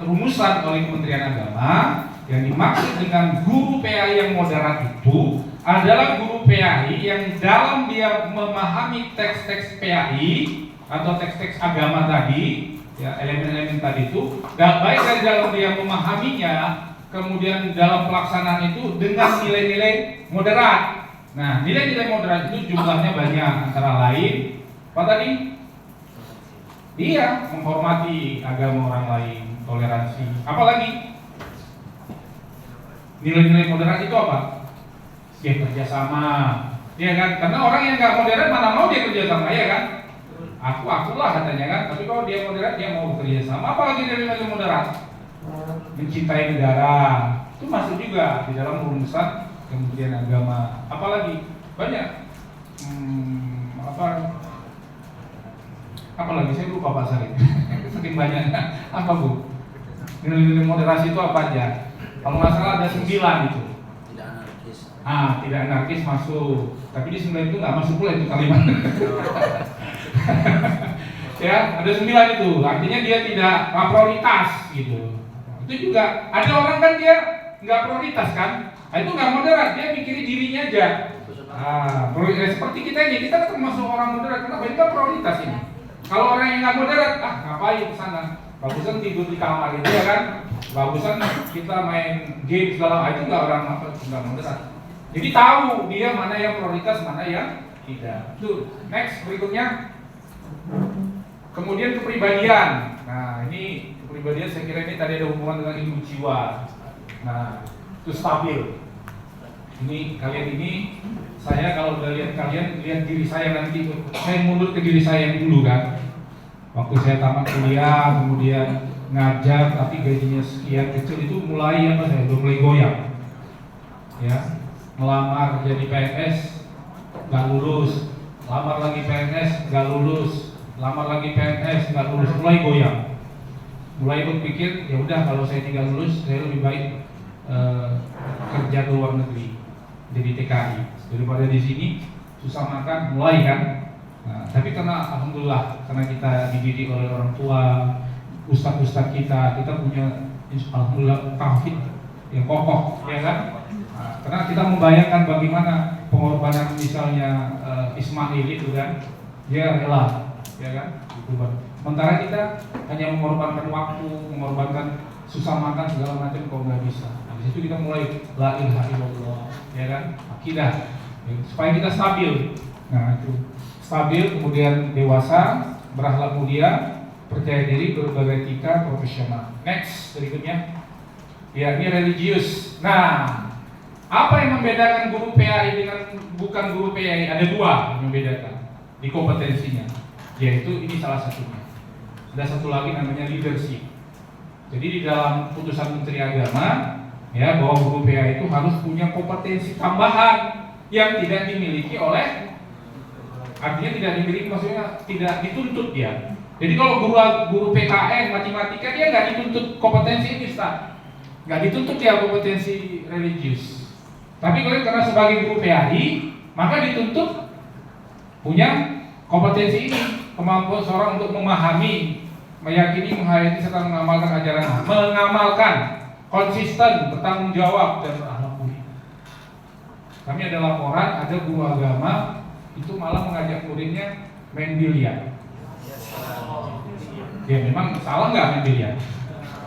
rumusan oleh Kementerian Agama yang dimaksud dengan guru PAI yang moderat itu adalah guru PAI yang dalam dia memahami teks-teks PAI atau teks-teks agama tadi, ya elemen-elemen tadi itu, baik dari dalam dia memahaminya, kemudian dalam pelaksanaan itu dengan nilai-nilai moderat. Nah, nilai-nilai moderat itu jumlahnya banyak, antara lain apa tadi? Iya, menghormati agama orang lain, toleransi. Apalagi nilai-nilai moderat itu apa? Ya kerjasama, ya kan? Karena orang yang nggak moderat mana mau dia kerjasama, ya kan? Akulah katanya kan, tapi kalau dia moderat dia mau bekerja sama. Apalagi dari moderat, mencintai negara, itu masuk juga di dalam rumusan Kementerian Agama. Apalagi banyak, apalagi saya lupa Pak Sarif. Saking banyaknya, apa Bu? Nilai-nilai moderasi itu apa aja? Kalau nggak salah ada 9 itu. Tidak anarkis. Tidak anarkis masuk, tapi di 9 itu nggak masuk pula itu kalimat. Ya, ada 9 itu, artinya dia tidak prioritas gitu. Itu juga ada orang kan dia nggak prioritas kan, itu nggak moderat, dia mikirin dirinya aja. Seperti kita ini, kita termasuk orang moderat, kenapa kita prioritas ini? Kalau orang yang nggak moderat, ngapain ke sana? Bagusan tidur di kamar itu ya kan, bagusan kita main game segala itu nggak moderat. Jadi tahu dia mana yang prioritas, mana yang tidak. Tuh, next berikutnya. Kemudian kepribadian. Nah, ini kepribadian saya kira ini tadi ada hubungan dengan ilmu jiwa. Nah, itu stabil. Ini kalian ini, saya kalau udah lihat kalian, lihat diri saya nanti. Saya mundur ke diri saya dulu kan. Waktu saya tamat kuliah, kemudian ngajar, tapi gajinya sekian kecil itu mulai saya udah mulai goyang. Ya, melamar jadi PNS, nggak lulus. Lamar lagi PNS, nggak lulus. Lamar lagi PNS, nggak lulus. Mulai goyang. Mulai berpikir, ya udah kalau saya tidak lulus, saya lebih baik kerja ke luar negeri, jadi TKI daripada di sini susah makan. Mulai kan. Nah, tapi karena alhamdulillah, karena kita dididik oleh orang tua, ustadz kita punya alhamdulillah tauhid yang kokoh, ya kan. Nah, karena kita membayangkan bagaimana pengorbanan misalnya Ismail itu kan, dia rela, ya kan? Gitu, Bang. Sementara kita hanya mengorbankan waktu, mengorbankan susah makan segala macam, kok nggak bisa. Nah, di situ kita mulai la ilaha illallah, ya kan? Akidah, ya, supaya kita stabil. Nah itu stabil, kemudian dewasa, berakhlak mulia, percaya diri, beretika, profesional. Next, berikutnya. Ya, ini religius. Nah, apa yang membedakan guru PAI dengan bukan guru PAI? Ada dua yang membedakan di kompetensinya, yaitu ini salah satunya. Ada satu lagi namanya leadership. Jadi di dalam putusan Menteri Agama, ya, bahwa guru PAI itu harus punya kompetensi tambahan yang tidak dimiliki oleh, artinya tidak dimiliki, maksudnya tidak dituntut dia. Jadi kalau guru PKN matematika dia nggak dituntut kompetensi ini, Ustaz. Nggak dituntut dia kompetensi religius. Tapi karena sebagai guru PAI, maka dituntut punya kompetensi ini, kemampuan seorang untuk memahami, meyakini, menghayati serta mengamalkan ajaran, mengamalkan, konsisten, bertanggung jawab dan berakhlak mulia. Kami ada laporan, ada guru agama itu malah mengajak muridnya main biliar. Ya memang salah nggak main biliar?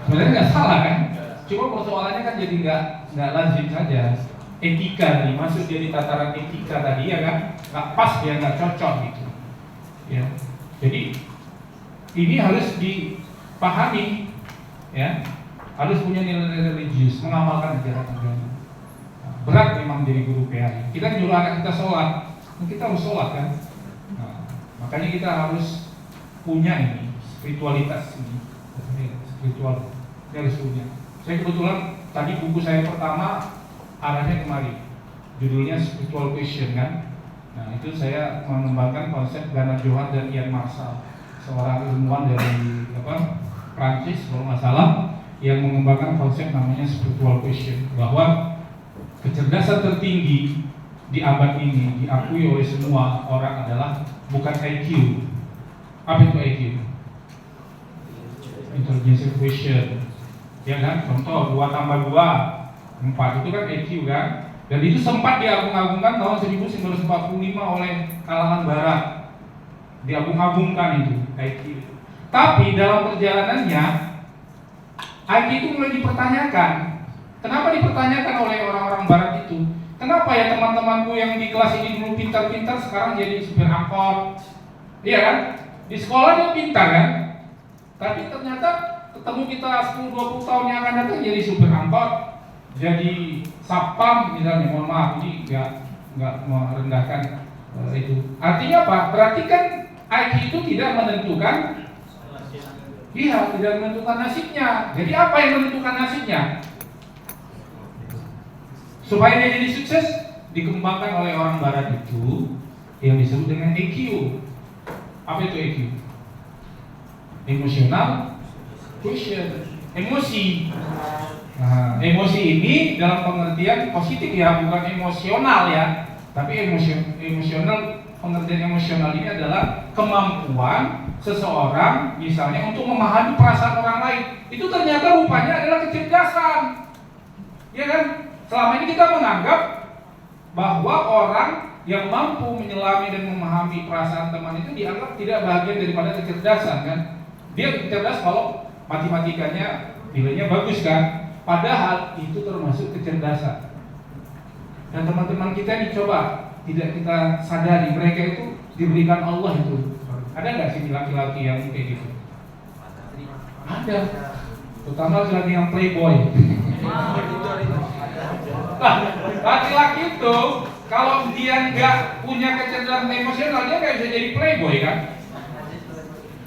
Sebenarnya nggak salah kan? Cuma persoalannya kan jadi nggak lazim saja. Etika tadi masuk jadi tataran etika tadi, ya kan? Nggak pas, dia nggak cocok gitu. Ya, jadi ini harus dipahami, ya, harus punya nilai religius, mengamalkan ajaran agama. Berat memang jadi guru PAI. Kita nyuruh anak kita sholat, kita harus sholat kan. Nah, makanya kita harus punya ini spiritualitas ini, spiritual, kita harus punya. Saya kebetulan tadi buku saya pertama arahnya kemari, judulnya Spiritual Question kan. Nah itu saya mengembangkan konsep Bernard Johan dan Ian Marshall, seorang ilmuwan dari Prancis kalau nggak salah, yang mengembangkan konsep namanya Spiritual Question, bahwa kecerdasan tertinggi di abad ini diakui oleh semua orang adalah bukan IQ. Apa itu IQ? Intelligence Question. Ya kan, contoh 2 tambah 2 4 itu kan IQ kan, dan itu sempat diagung-agungkan tahun 1945 oleh kalangan barat, diagung-agungkan itu IQ. Tapi dalam perjalanannya IQ itu mulai dipertanyakan. Kenapa dipertanyakan oleh orang-orang barat itu? Kenapa ya teman-temanku yang di kelas ini dulu pintar-pintar sekarang jadi supir angkot? Iya kan? Di sekolah dia pintar kan? Tapi ternyata ketemu kita 10-20 tahun yang akan datang jadi supir angkot, jadi satpam misalnya. Mohon maaf, ini nggak merendahkan itu. Artinya apa? Berarti kan IQ itu tidak menentukan, iya, tidak menentukan nasibnya. Jadi apa yang menentukan nasibnya? Supaya dia jadi sukses, dikembangkan oleh orang barat itu yang disebut dengan EQ. Apa itu EQ? Emosional quotient, emosi. Nah, emosi ini dalam pengertian positif ya, bukan emosional ya. Tapi emosional, pengertian emosional ini adalah kemampuan seseorang misalnya untuk memahami perasaan orang lain. Itu ternyata rupanya adalah kecerdasan. Ya kan? Selama ini kita menganggap bahwa orang yang mampu menyelami dan memahami perasaan teman itu dianggap tidak bagian daripada kecerdasan kan? Dia cerdas kalau matematikanya nilainya bagus kan? Padahal itu termasuk kecerdasan. Dan teman-teman kita dicoba, tidak kita sadari mereka itu diberikan Allah itu. Ada nggak sih laki-laki yang kayak gitu? Ada. Terutama laki-laki yang playboy. Nah, laki-laki itu kalau dia nggak punya kecerdasan emosional, dia nggak bisa jadi playboy kan?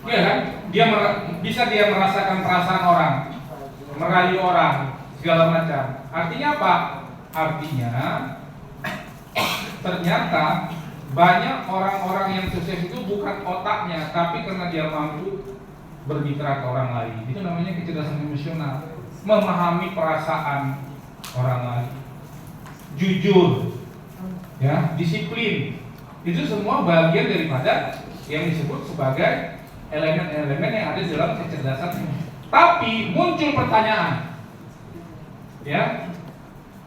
Iya kan? Bisa dia merasakan perasaan orang, merayu orang, segala macam. Artinya apa? Artinya ternyata banyak orang-orang yang sukses itu bukan otaknya, tapi karena dia mampu berbicara ke orang lain. Itu namanya kecerdasan emosional, memahami perasaan orang lain, jujur, ya, disiplin. Itu semua bagian daripada yang disebut sebagai elemen-elemen yang ada dalam kecerdasan. Tapi muncul pertanyaan, ya,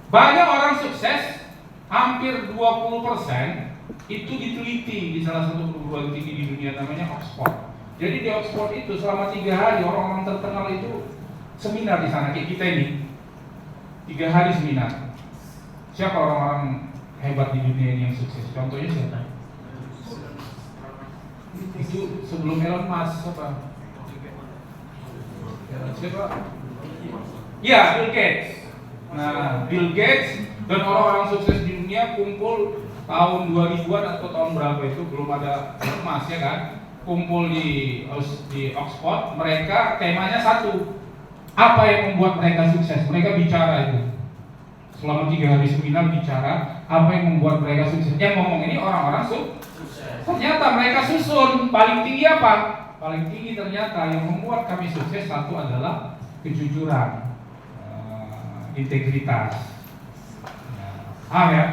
banyak orang sukses hampir 20% itu diteliti di salah satu perguruan tinggi di dunia namanya Oxford. Jadi di Oxford itu selama 3 hari orang-orang terkenal itu seminar di sana kayak kita ini. 3 hari seminar. Siapa orang-orang hebat di dunia ini yang sukses? Contohnya siapa? Itu sebelum Elon Musk siapa? Siapa? Ya, Bill Gates. Nah, Bill Gates dan orang-orang sukses di dunia kumpul tahun 2000-an atau tahun berapa itu, belum ada emas ya kan, kumpul di Oxford. Mereka temanya satu, apa yang membuat mereka sukses. Mereka bicara itu selama 3 hari seminar, bicara apa yang membuat mereka sukses. Yang ngomong ini orang-orang sukses. Ternyata mereka susun paling tinggi apa? Paling tinggi ternyata yang membuat kami sukses satu adalah kejujuran, integritas. Paham ya?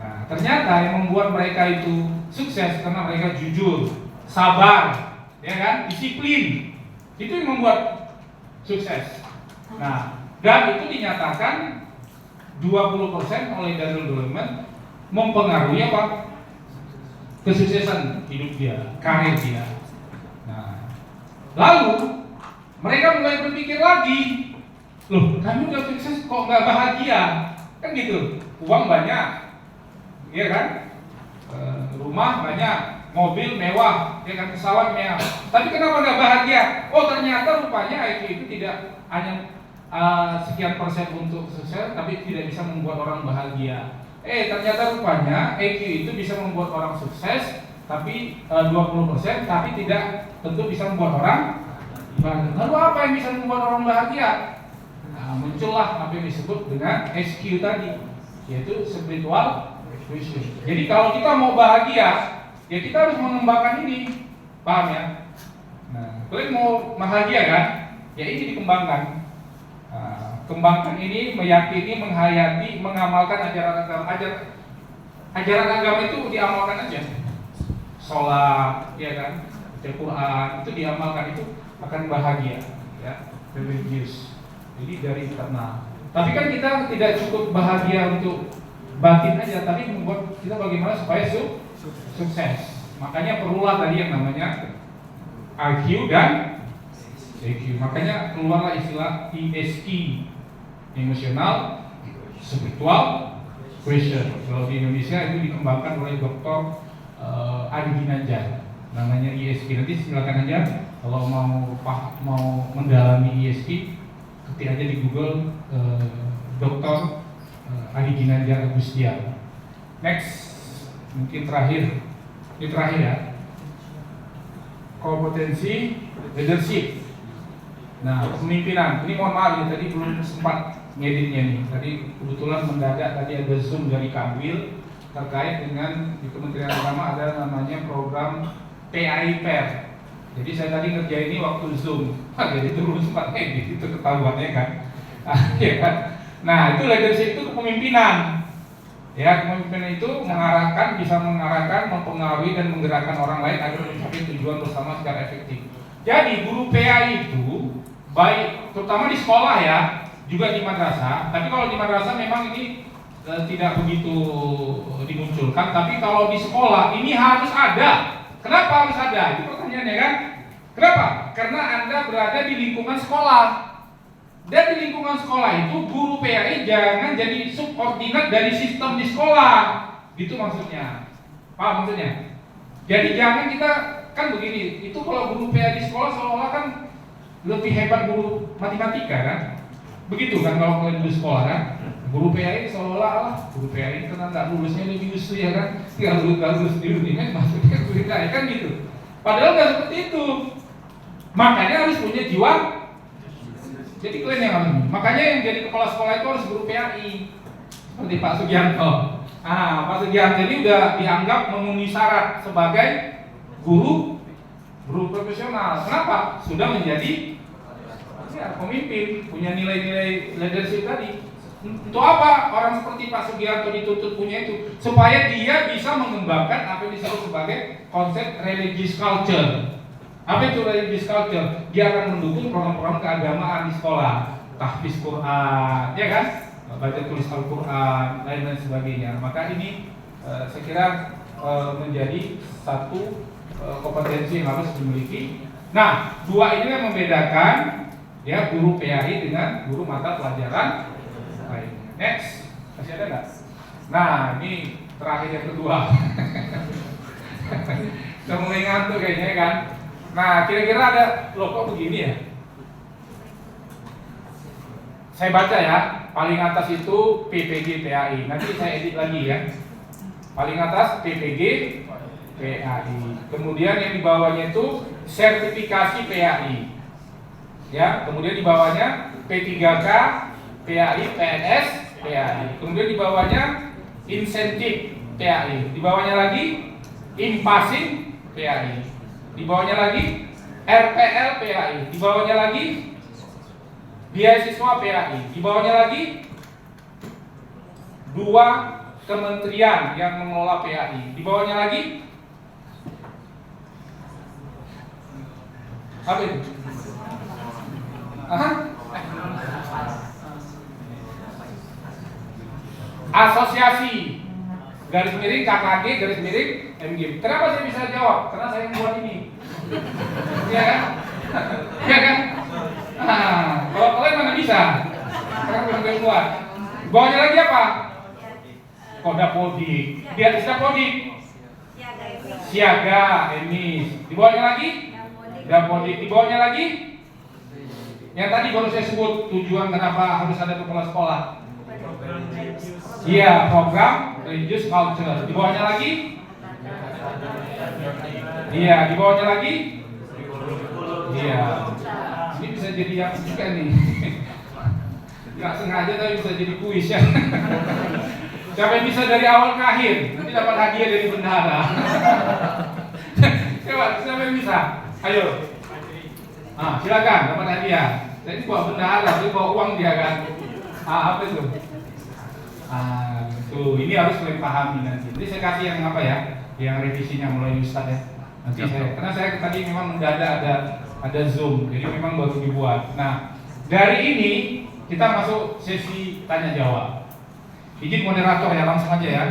Nah, ternyata yang membuat mereka itu sukses karena mereka jujur, sabar, ya kan, disiplin. Itu yang membuat sukses. Nah, dan itu dinyatakan 20% oleh Daniel Goleman mempengaruhi apa? Kesuksesan hidup dia, karir dia. Nah, lalu mereka mulai berpikir lagi, loh, kami udah sukses kok nggak bahagia? Kan gitu, uang banyak, iya kan, rumah banyak, mobil mewah, ya kan, pesawat mewah. Tapi kenapa nggak bahagia? Oh, ternyata rupanya IQ itu tidak hanya sekian persen untuk sukses, tapi tidak bisa membuat orang bahagia. Ternyata rupanya IQ itu bisa membuat orang sukses, tapi 20%, tapi tidak tentu bisa membuat orang bahagia. Lalu apa yang bisa membuat orang bahagia? Nah, muncullah apa yang disebut dengan SQ tadi, yaitu spiritual quotient. Jadi kalau kita mau bahagia, ya kita harus mengembangkan ini, paham ya? Nah, kalian mau bahagia kan? Ya ini dikembangkan. Kembangkan ini, meyakini, menghayati, mengamalkan ajaran agama. Ajaran agama itu diamalkan aja. Sholat, ya kan, baca Quran, itu diamalkan, itu akan bahagia, ya, religius. Jadi dari internal. Tapi kan kita tidak cukup bahagia untuk batin aja, tapi membuat kita bagaimana supaya sukses. Makanya perlulah tadi yang namanya IQ dan EQ. Makanya keluarlah istilah ESQ, emosional, spiritual, quotient. Kalau di Indonesia itu dikembangkan oleh Dr. Adi Ginanjar, namanya ESQ. Nanti silakan aja kalau mau mendalami ESQ, ketik aja di Google Dr. Adi Ginanjar Agustian. Next, mungkin terakhir, ini terakhir ya, kompetensi leadership. Nah, kepemimpinan. Ini mohon maaf ya, tadi belum sempat ngeditnya nih. Tadi kebetulan mendadak tadi ada Zoom dari Kanwil terkait dengan di Kementerian Agama ada namanya program PAI PER. Jadi saya tadi ngerjain ini waktu Zoom. Jadi itu belum sempat ngedit, itu ketahuannya kan. Ya kan. Nah, itu leadership, itu kepemimpinan. Ya, kepemimpinan itu mengarahkan, bisa mengarahkan, mempengaruhi dan menggerakkan orang lain agar mencapai tujuan bersama secara efektif. Jadi guru PAI itu baik terutama di sekolah ya, juga di madrasah. Tapi kalau di madrasah memang ini tidak begitu dimunculkan. Tapi kalau di sekolah ini harus ada. Kenapa harus ada? Itu pertanyaannya kan? Kenapa? Karena Anda berada di lingkungan sekolah. Dan di lingkungan sekolah itu guru PAI jangan jadi subordinat dari sistem di sekolah. Gitu maksudnya. Paham maksudnya? Jadi jangan kita, kan begini, itu kalau guru PAI di sekolah seolah-olah kan lebih hebat guru matematika kan? Begitu kan kalau kalian di sekolah kan? Guru PAI seolah-olah guru PAI karena nggak lulusnya lebih usul ya kan? Nggak lulus di dunia maksudnya guru PAI kan gitu. Padahal nggak seperti itu. Makanya harus punya jiwa. Jadi kalian yang harus. Makanya yang jadi kepala sekolah itu harus guru PAI. Seperti Pak Sugianto. Pak Sugianto ini udah dianggap memenuhi syarat sebagai guru profesional. Kenapa? Sudah menjadi pemimpin, punya nilai-nilai leadership tadi. Untuk apa orang seperti Pak Sugianto dituntut punya itu? Supaya dia bisa mengembangkan apa yang disebut sebagai konsep religious culture. Apa itu religious culture? Dia akan mendukung program-program keagamaan di sekolah, tahfiz Quran, ya kan? baca tulis Al-Quran, lain dan sebagainya. Maka ini saya kira menjadi satu kompetensi yang harus dimiliki. Nah, dua ini yang membedakan ya guru PAI dengan guru mata pelajaran lainnya. Next, masih ada nggak? Nah, ini terakhir yang kedua. Sudah mulai ngantuk kayaknya kan. Nah, kira-kira ada, loh kok begini ya? Saya baca ya, paling atas itu PPG PAI. Nanti saya edit lagi ya. Paling atas PPG PAI. Kemudian yang di bawahnya itu sertifikasi PAI. Ya, kemudian di bawahnya P3K PAI, PNS PAI. Kemudian di bawahnya insentif PAI. Di bawahnya lagi impasing PAI. Di bawahnya lagi RPL PAI. Di bawahnya lagi beasiswa PAI. Di bawahnya lagi dua kementerian yang mengelola PAI. Di bawahnya lagi apa itu? Asosiasi garis miring KKG garis miring MGM. Kenapa saya bisa jawab? Karena saya yang buat ini. Iya kan? Iya kan? Nah, kalau kalian mana bisa? Karena bukan gue yang buat. Bawahnya lagi apa? Koda Podik. Di atasnya Podik. Siaga, emis. Di bawahnya lagi? Dapodik. Di bawahnya lagi? Yang tadi baru saya sebut tujuan kenapa harus ada kepala sekolah. Iya, program religious culture. Di bawahnya lagi? Iya, di bawahnya lagi? Iya. Ini bisa jadi yang juga nih. Nggak sengaja tapi bisa jadi kuis ya. Siapa yang bisa dari awal ke akhir? Nanti dapat hadiah dari bendahara. Coba, siapa yang bisa? Ayo. Silakan dapat hadiah. Saya ini bawa bendahara, dia bawa uang dia kan. Apa itu? Tuh, ini harus kalian pahami nanti. Nanti saya kasih yang apa ya? Yang revisinya mulai Ustaz ya. Nanti karena saya tadi memang mendadak ada Zoom, jadi memang baru dibuat. Nah, dari ini kita masuk sesi tanya jawab. Izin moderator ya, langsung aja ya.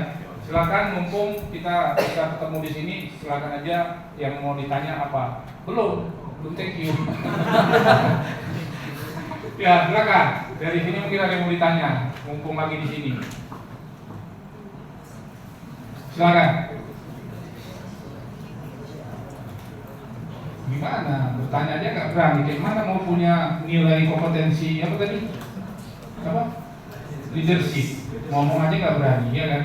Silakan, mumpung kita bisa ketemu di sini, silakan aja yang mau ditanya apa. Belum, thank you. Ya, silakan. Dari sini mungkin ada yang mau ditanya, mumpung lagi di sini. Silakan. Gimana? Bertanya aja nggak berani. Gimana mau punya nilai kompetensi apa tadi? Apa? Leadership. Ngomong aja nggak berani, ya kan?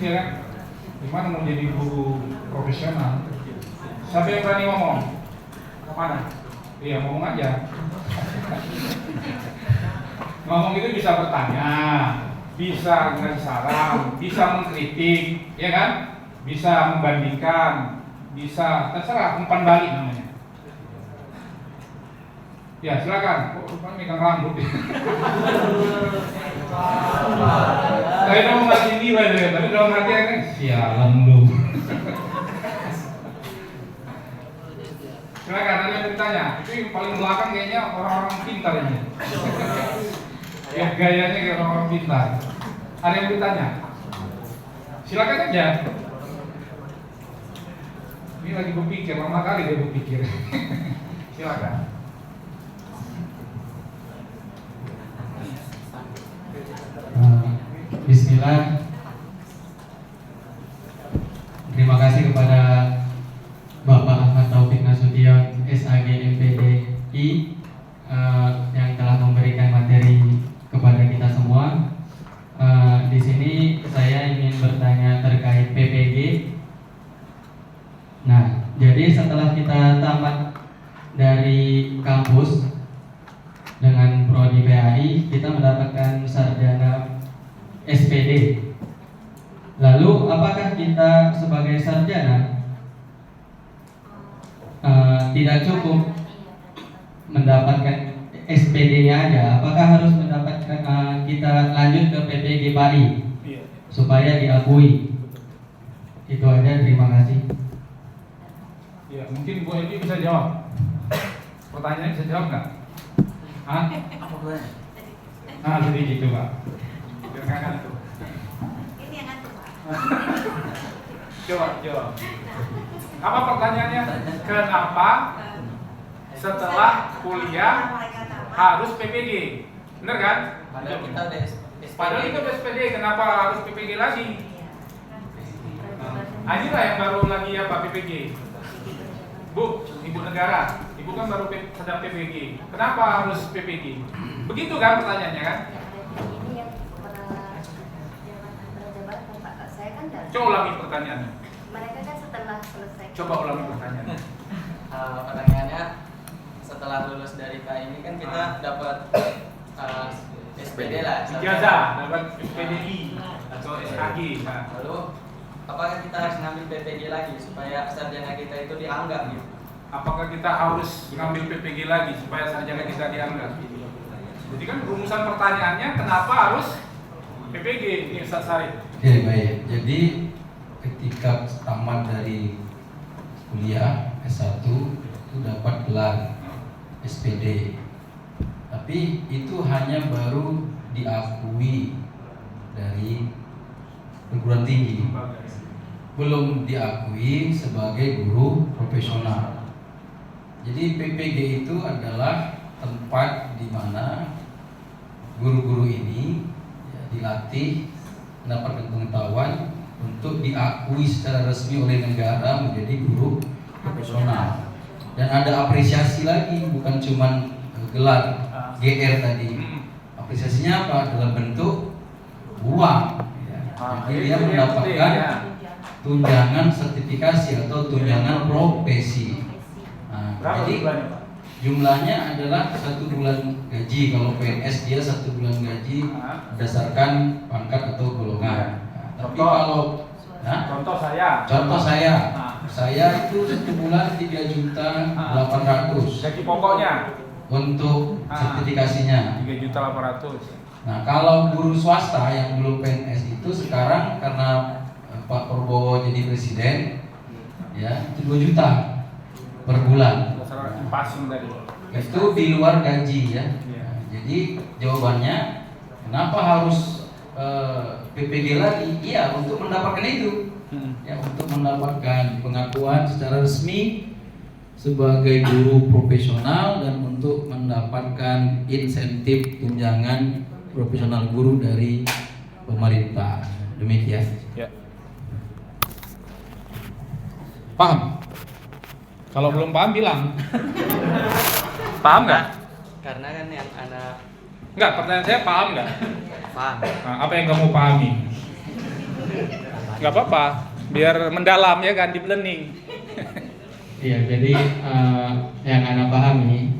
Iya kan? Gimana mau jadi guru profesional? Siapa yang berani ngomong? Kemana? Iya, ngomong aja. Ngomong itu bisa bertanya, bisa ngasih saran, bisa mengkritik, ya kan? Bisa membandingkan, bisa terserah, umpan balik namanya. Ya, silakan. Oh, rupanya megang rambut. Saya mau ngasih nilai, tapi dalam hati kan sialan lu. Silakan, ada yang bertanya. Itu yang paling belakang kayaknya orang-orang pintar ini. Ya, gayanya kayak orang-orang pintar. Ada yang bertanya? Silakan aja. Ini lagi berpikir, lama kali dia berpikir. Silakan. Bismillah. Terima kasih kepada Bapak Ahmad Taufik Nasution, SAG MPDI yang telah memberikan materi kepada kita semua. Di sini saya ingin bertanya terkait PPG. Nah, jadi setelah kita tamat dari kampus dengan prodi PAI, kita mendapatkan sarjana SPD. Lalu apakah kita sebagai sarjana tidak cukup mendapatkan SPD-nya aja? Apakah harus mendapatkan kita lanjut ke PPG PAI supaya diakui? Itu aja, terima kasih. Ya, mungkin Bu Edi bisa jawab. Pertanyaannya bisa jawab nggak? Sedikit coba. Jangan tuh. Ini yang ngantuk, Pak. Coba. Apa pertanyaannya? Kenapa setelah kuliah harus PPG? Bener kan? Padahal kita udah Padahal itu SPD, kenapa harus PPG lagi? Inilah yang baru lagi apa PPG? Bu, Ibu Negara, Ibu kan baru sedang PPG. Kenapa harus PPG? Begitu kan pertanyaannya kan? Ini yang pernah jabatan Pak. Saya kan dari. Coba ulangi pertanyaannya. Mereka kan setelah selesai. Coba ulangi pertanyaannya. Pertanyaannya setelah lulus dari KI ini kan kita dapat SPD lah. Ijazah, dapat SPDI atau SAG. Nah, Lalu apakah kita harus ngambil PPG lagi supaya sarjana kita itu dianggap gitu? apakah kita harus ngambil PPG lagi supaya sarjana kita dianggap? Jadi kan rumusan pertanyaannya kenapa harus PPG? Ini Ustaz Sarif. Oke, baik. Jadi ketika tamat dari kuliah S1 itu dapat gelar SPD. Tapi itu hanya baru diakui dari perguruan tinggi. Belum diakui sebagai guru profesional. Jadi PPG itu adalah tempat di mana guru-guru ini dilatih, mendapatkan pengetahuan untuk diakui secara resmi oleh negara menjadi guru profesional. Dan ada apresiasi lagi, bukan cuma gelar GR tadi. Apresiasinya apa? Dalam bentuk uang. Ya. Jadi dia mendapatkan tunjangan sertifikasi atau tunjangan profesi. Nah, jadi jumlahnya adalah 1 bulan gaji. Kalau PNS dia 1 bulan gaji berdasarkan pangkat atau golongan. Nah, tapi kalau Contoh saya. Saya itu 1 bulan 3.800.000 Gaji pokoknya untuk sertifikasinya. 3.800.000. Nah, kalau guru swasta yang belum PNS itu sekarang karena Pak Prabowo jadi presiden, ya itu 2 juta per bulan. Pasung tadi. Itu di luar gaji ya. Nah, jadi jawabannya kenapa harus PPG lagi? Iya, untuk mendapatkan itu. Ya, untuk mendapatkan pengakuan secara resmi sebagai guru profesional dan untuk mendapatkan insentif tunjangan profesional guru dari pemerintah. Demikian. Ya. Paham? Kalau belum paham bilang. Paham nggak? Karena kan yang anak Nggak, pertanyaan saya paham nggak? paham. Nah, apa yang kamu pahami? Nggak apa-apa, biar mendalam ya kan, deep learning. Iya, jadi yang anak pahami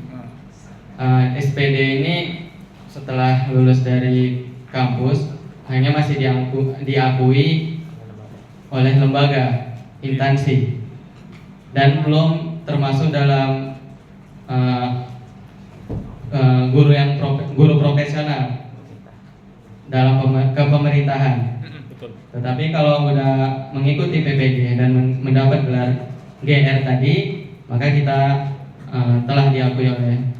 SPD ini setelah lulus dari kampus hanya masih diakui oleh lembaga, instansi, dan belum termasuk dalam guru profesional dalam kepemerintahan. Betul. Tetapi kalau sudah mengikuti PPG dan mendapat gelar GR tadi, maka kita telah diakui oleh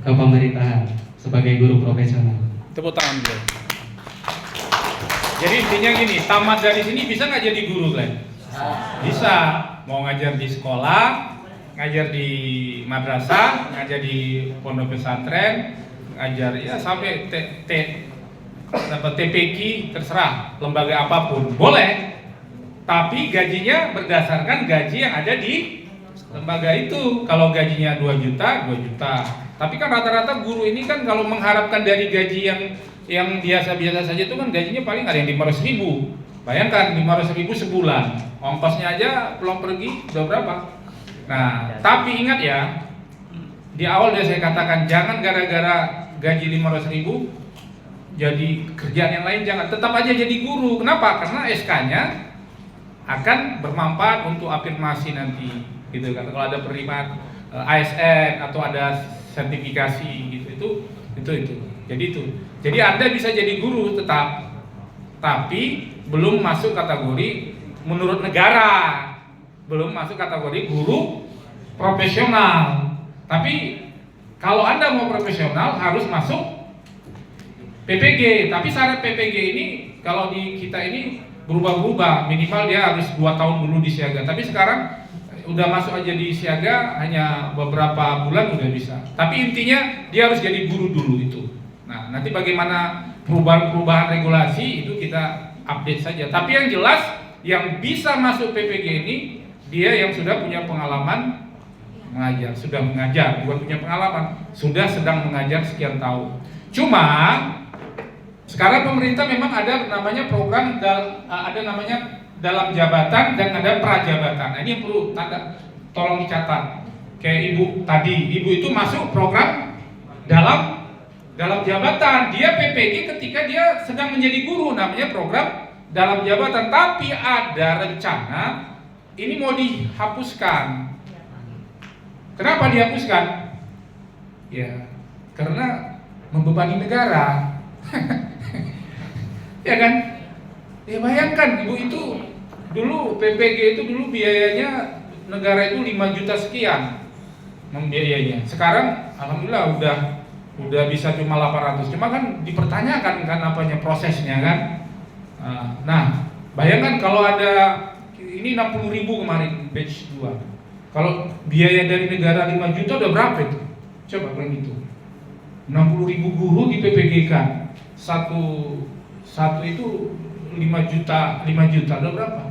kepemerintahan sebagai guru profesional. Tepuk tangan dulu. Jadi intinya gini, tamat dari sini bisa nggak jadi guru, Glenn? Bisa. Mau ngajar di sekolah, ngajar di madrasah, ngajar di pondok pesantren, ngajar ya sampai TPQ, terserah lembaga apapun boleh. Tapi gajinya berdasarkan gaji yang ada di lembaga itu. Kalau gajinya 2 juta, 2 juta. Tapi kan rata-rata guru ini kan kalau mengharapkan dari gaji yang biasa-biasa saja itu kan gajinya paling ada yang 500.000. Bayangkan 500.000 sebulan, ongkosnya aja pulang pergi udah berapa? Nah, tapi ingat ya, di awal udah saya katakan jangan gara-gara gaji 500.000 jadi kerjaan yang lain jangan, tetap aja jadi guru. Kenapa? Karena SK-nya akan bermanfaat untuk afirmasi nanti, gitu kan? Kalau ada penerimaan ASN atau ada sertifikasi gitu, itu. Jadi Anda bisa jadi guru tetap, tapi belum masuk kategori menurut negara, belum masuk kategori guru profesional. Tapi kalau Anda mau profesional harus masuk PPG. Tapi syarat PPG ini kalau di kita ini berubah-ubah, minimal dia harus 2 tahun dulu di siaga. Tapi sekarang udah masuk aja di siaga hanya beberapa bulan udah bisa. Tapi intinya dia harus jadi guru dulu itu. Nah, nanti bagaimana perubahan regulasi itu kita update saja. Tapi yang jelas yang bisa masuk PPG ini dia yang sudah punya pengalaman mengajar, sudah mengajar, bukan punya pengalaman, sudah sedang mengajar sekian tahun. Cuma sekarang pemerintah memang ada namanya program ada namanya dalam jabatan dan ada prajabatan. Nah, ini yang perlu tolong dicatat. Kayak ibu tadi, ibu itu masuk program dalam jabatan. Dia PPG ketika dia sedang menjadi guru, namanya program dalam jabatan. Tapi ada rencana ini mau dihapuskan. Kenapa dihapuskan? Ya, karena membebani negara. Ya kan? Ya bayangkan ibu itu dulu PPG itu dulu biayanya negara itu 5 juta sekian membiayainya. Sekarang alhamdulillah udah bisa cuma 800. Cuma kan dipertanyakan kan apanya prosesnya kan. Nah, bayangkan kalau ada ini 60.000 kemarin batch 2. Kalau biaya dari negara 5 juta udah berapa itu? Coba kalian itu. 60.000 guru di PPG kan. Satu itu 5 juta udah berapa?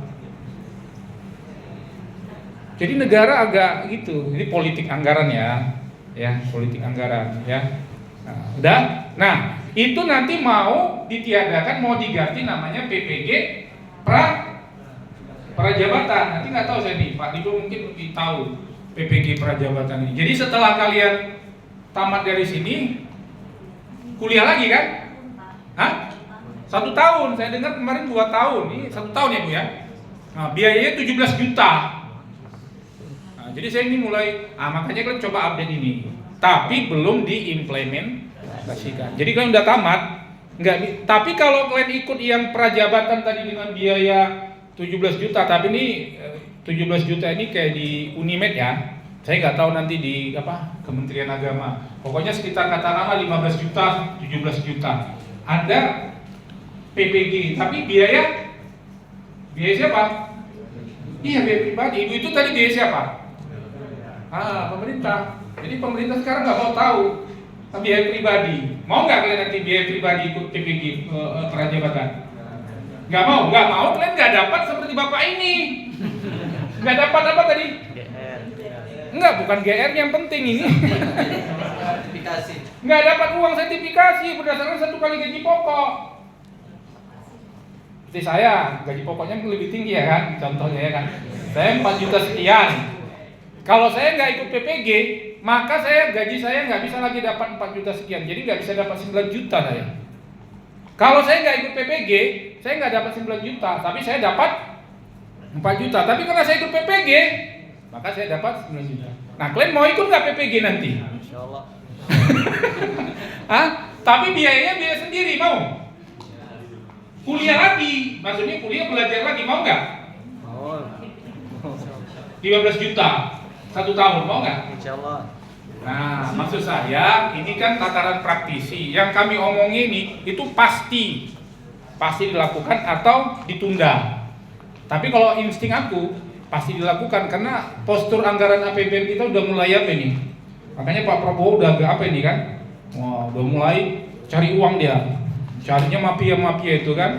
Jadi negara agak gitu. Ini politik anggaran ya politik anggaran ya. Nah, udah. Nah, itu nanti mau ditiadakan, mau diganti namanya PPG prajabatan. Nanti nggak tahu saya nih, Pak Dido mungkin lebih tahu PPG prajabatan ini. Jadi setelah kalian tamat dari sini, kuliah lagi kan? Hah? 1 tahun, saya dengar kemarin 2 tahun, ini 1 tahun ya Bu ya. Nah, biayanya 17 juta. Nah, jadi saya ini mulai, makanya kalian coba update ini. Tapi belum diimplementasikan. Jadi kalian udah tamat, tapi kalau kalian ikut yang prajabatan tadi dengan biaya 17 juta, tapi ini 17 juta ini kayak di Unimed ya. Saya nggak tahu nanti di Kementerian Agama. Pokoknya sekitar katakanlah 15 juta, 17 juta. Ada PPG, tapi biaya siapa? Iya, biaya pribadi. Ibu itu tadi biaya siapa? Pemerintah. Jadi pemerintah sekarang nggak mau tahu biaya pribadi. Mau nggak kalian nanti biaya pribadi ikut PPG prajabatan? Nggak mau kalian nggak dapat seperti bapak ini. Nggak dapat apa tadi? Enggak, bukan GR yang penting ini. Sertifikasi. Nggak dapat uang sertifikasi berdasarkan 1 kali gaji pokok. Seperti saya, gaji pokoknya lebih tinggi ya kan, contohnya ya kan. Saya 4 juta sekian. Kalau saya nggak ikut PPG, maka gaji saya nggak bisa lagi dapat 4 juta sekian. Jadi nggak bisa dapat 9 juta saya. Kalau saya nggak ikut PPG, saya nggak dapat 9 juta, tapi saya dapat 4 juta. Tapi karena saya ikut PPG, maka saya dapat 9 juta. Nah, kalian mau ikut nggak PPG nanti? Insya Allah. Tapi biayanya biaya sendiri, mau? Kuliah lagi, maksudnya kuliah belajar lagi, mau nggak? Mau. 15 juta 1 tahun, mau nggak? Insya Allah. Nah, maksud saya ini kan tataran praktisi. Yang kami omongin ini itu pasti dilakukan atau ditunda. Tapi kalau insting aku pasti dilakukan karena postur anggaran APBN kita udah mulai apa ini. Makanya Pak Prabowo udah agak apa ini kan? Wah, udah mulai cari uang dia. Carinya mafia itu kan.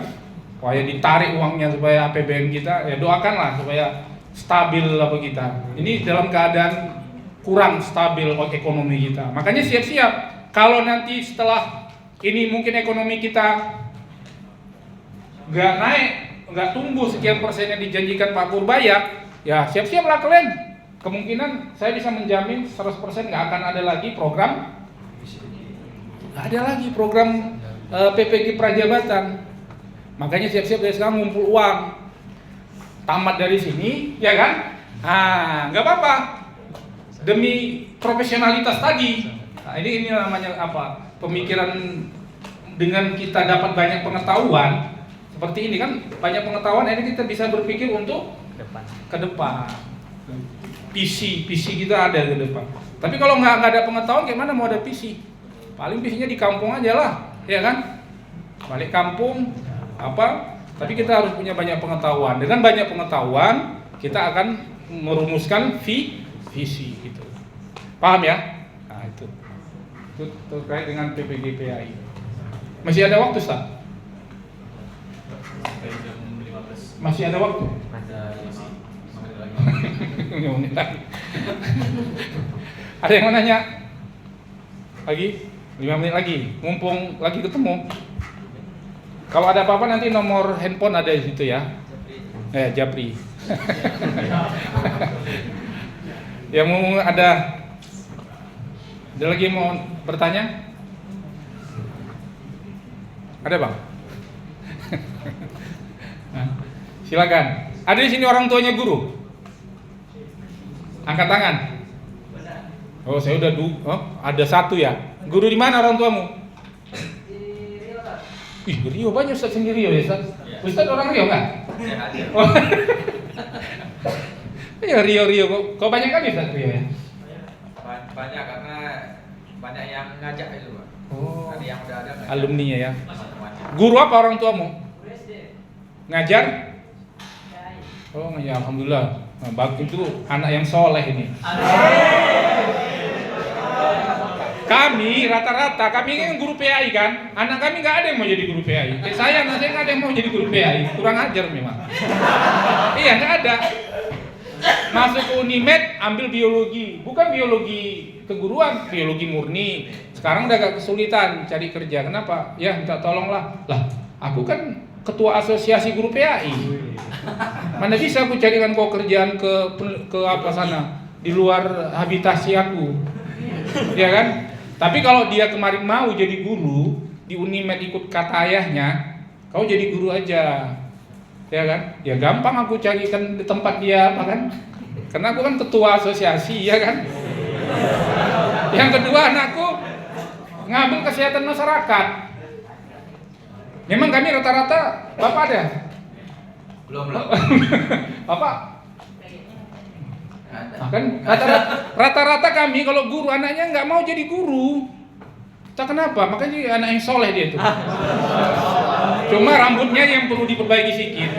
Supaya ditarik uangnya supaya APBN kita, ya doakanlah supaya stabil apa kita. Ini dalam keadaan kurang stabil ekonomi kita. Makanya siap-siap kalau nanti setelah ini mungkin ekonomi kita nggak naik, nggak tumbuh sekian persen yang dijanjikan Pak Purbayak, ya siap-siaplah kalian. Kemungkinan saya bisa menjamin 100% nggak akan ada lagi program, PPG prajabatan. Makanya siap-siap dari sekarang ngumpul uang. Tamat dari sini, ya kan? Nggak apa-apa. Demi profesionalitas tadi. Nah, ini namanya apa? Pemikiran dengan kita dapat banyak pengetahuan seperti ini kan, banyak pengetahuan ini kita bisa berpikir untuk ke depan. PC kita ada ke depan. Tapi kalau nggak ada pengetahuan, gimana mau ada PC? Paling PC-nya di kampung aja lah, ya kan? balik kampung apa, tapi kita harus punya banyak pengetahuan. Dengan banyak pengetahuan kita akan merumuskan visi gitu. Paham ya? Nah, itu terkait dengan PPG PAI. Masih ada waktu, Ustaz? Masih ada waktu? Ada yang mau nanya? Lagi? 5 menit lagi, mumpung lagi ketemu. Kalau ada apa-apa nanti nomor handphone ada di situ ya. Japri. Yang mau ada lagi mau bertanya? Ada, Bang? Silakan. Ada di sini orang tuanya guru? Angkat tangan. Oh, saya udah ada satu ya. Guru di mana orang tuamu? Di Rio, Pak. Ih, Rio banyak Ustaz di Rio ya, Ustaz. Ustaz orang Rio kan? Oh. Ya Rio. Kok banyak kali Ustaz Rio ya? Banyak karena banyak yang ngajak itu, Pak. Oh. Ada yang udah ada ngajak. Alumni ya. Macam-macam. Guru apa orang tuamu? Guru SD. Ngajar? PAI. Oh, ya alhamdulillah. Nah, bagus itu anak yang soleh ini. Kami rata-rata kami kan guru PAI kan, anak kami nggak ada yang mau jadi guru PAI. Kayak saya nggak ada yang mau jadi guru PAI, kurang ajar memang. Iya nggak ada. Masuk ke Unimed ambil biologi, bukan biologi keguruan, biologi murni. Sekarang udah agak kesulitan cari kerja. Kenapa? Ya minta tolonglah. Lah, aku kan ketua asosiasi guru PAI. Mana bisa aku carikan kau kerjaan ke apa sana di luar habitasi aku, ya kan? Tapi kalau dia kemarin mau jadi guru di Unimed ikut kata ayahnya, kau jadi guru aja, ya kan? Ya gampang aku carikan di tempat dia, apa kan? Karena aku kan ketua asosiasi, ya kan? Yang kedua anakku ngambil kesehatan masyarakat. Memang kami rata-rata bapak ada? Belum. Bapak? Nah, kan rata-rata kami kalau guru anaknya nggak mau jadi guru. Tak kenapa? Makanya anak yang soleh dia tuh. Cuma rambutnya yang perlu diperbaiki sedikit.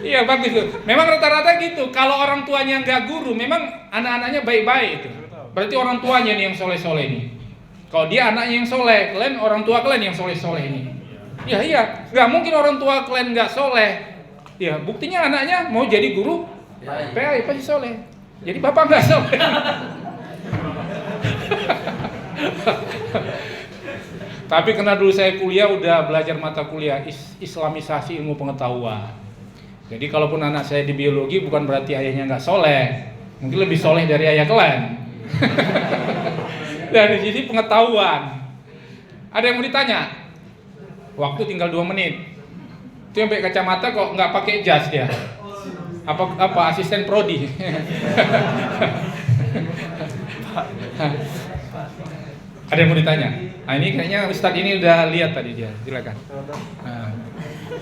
Iya bagus tuh. Memang rata-rata gitu. Kalau orang tuanya nggak guru, memang anak-anaknya baik-baik itu. Berarti orang tuanya nih yang soleh-soleh nih. Kalau dia anaknya yang soleh, kalian orang tua kalian yang soleh-soleh ini. Iya, nggak mungkin orang tua kalian nggak soleh. Ya, buktinya anaknya mau jadi guru PAI pasti soleh. Jadi bapak nggak soleh. Tapi karena dulu saya kuliah udah belajar mata kuliah Islamisasi ilmu pengetahuan. Jadi kalaupun anak saya di biologi bukan berarti ayahnya nggak soleh. Mungkin lebih soleh dari ayah kalian. Dari sisi pengetahuan. Ada yang mau ditanya? Waktu tinggal 2 menit. Itu yang pakai kacamata kok nggak pakai jas dia? Apa asisten prodi? Ada yang mau ditanya? Nah ini kayaknya Ustadz ini udah lihat tadi dia. Silakan. Nah,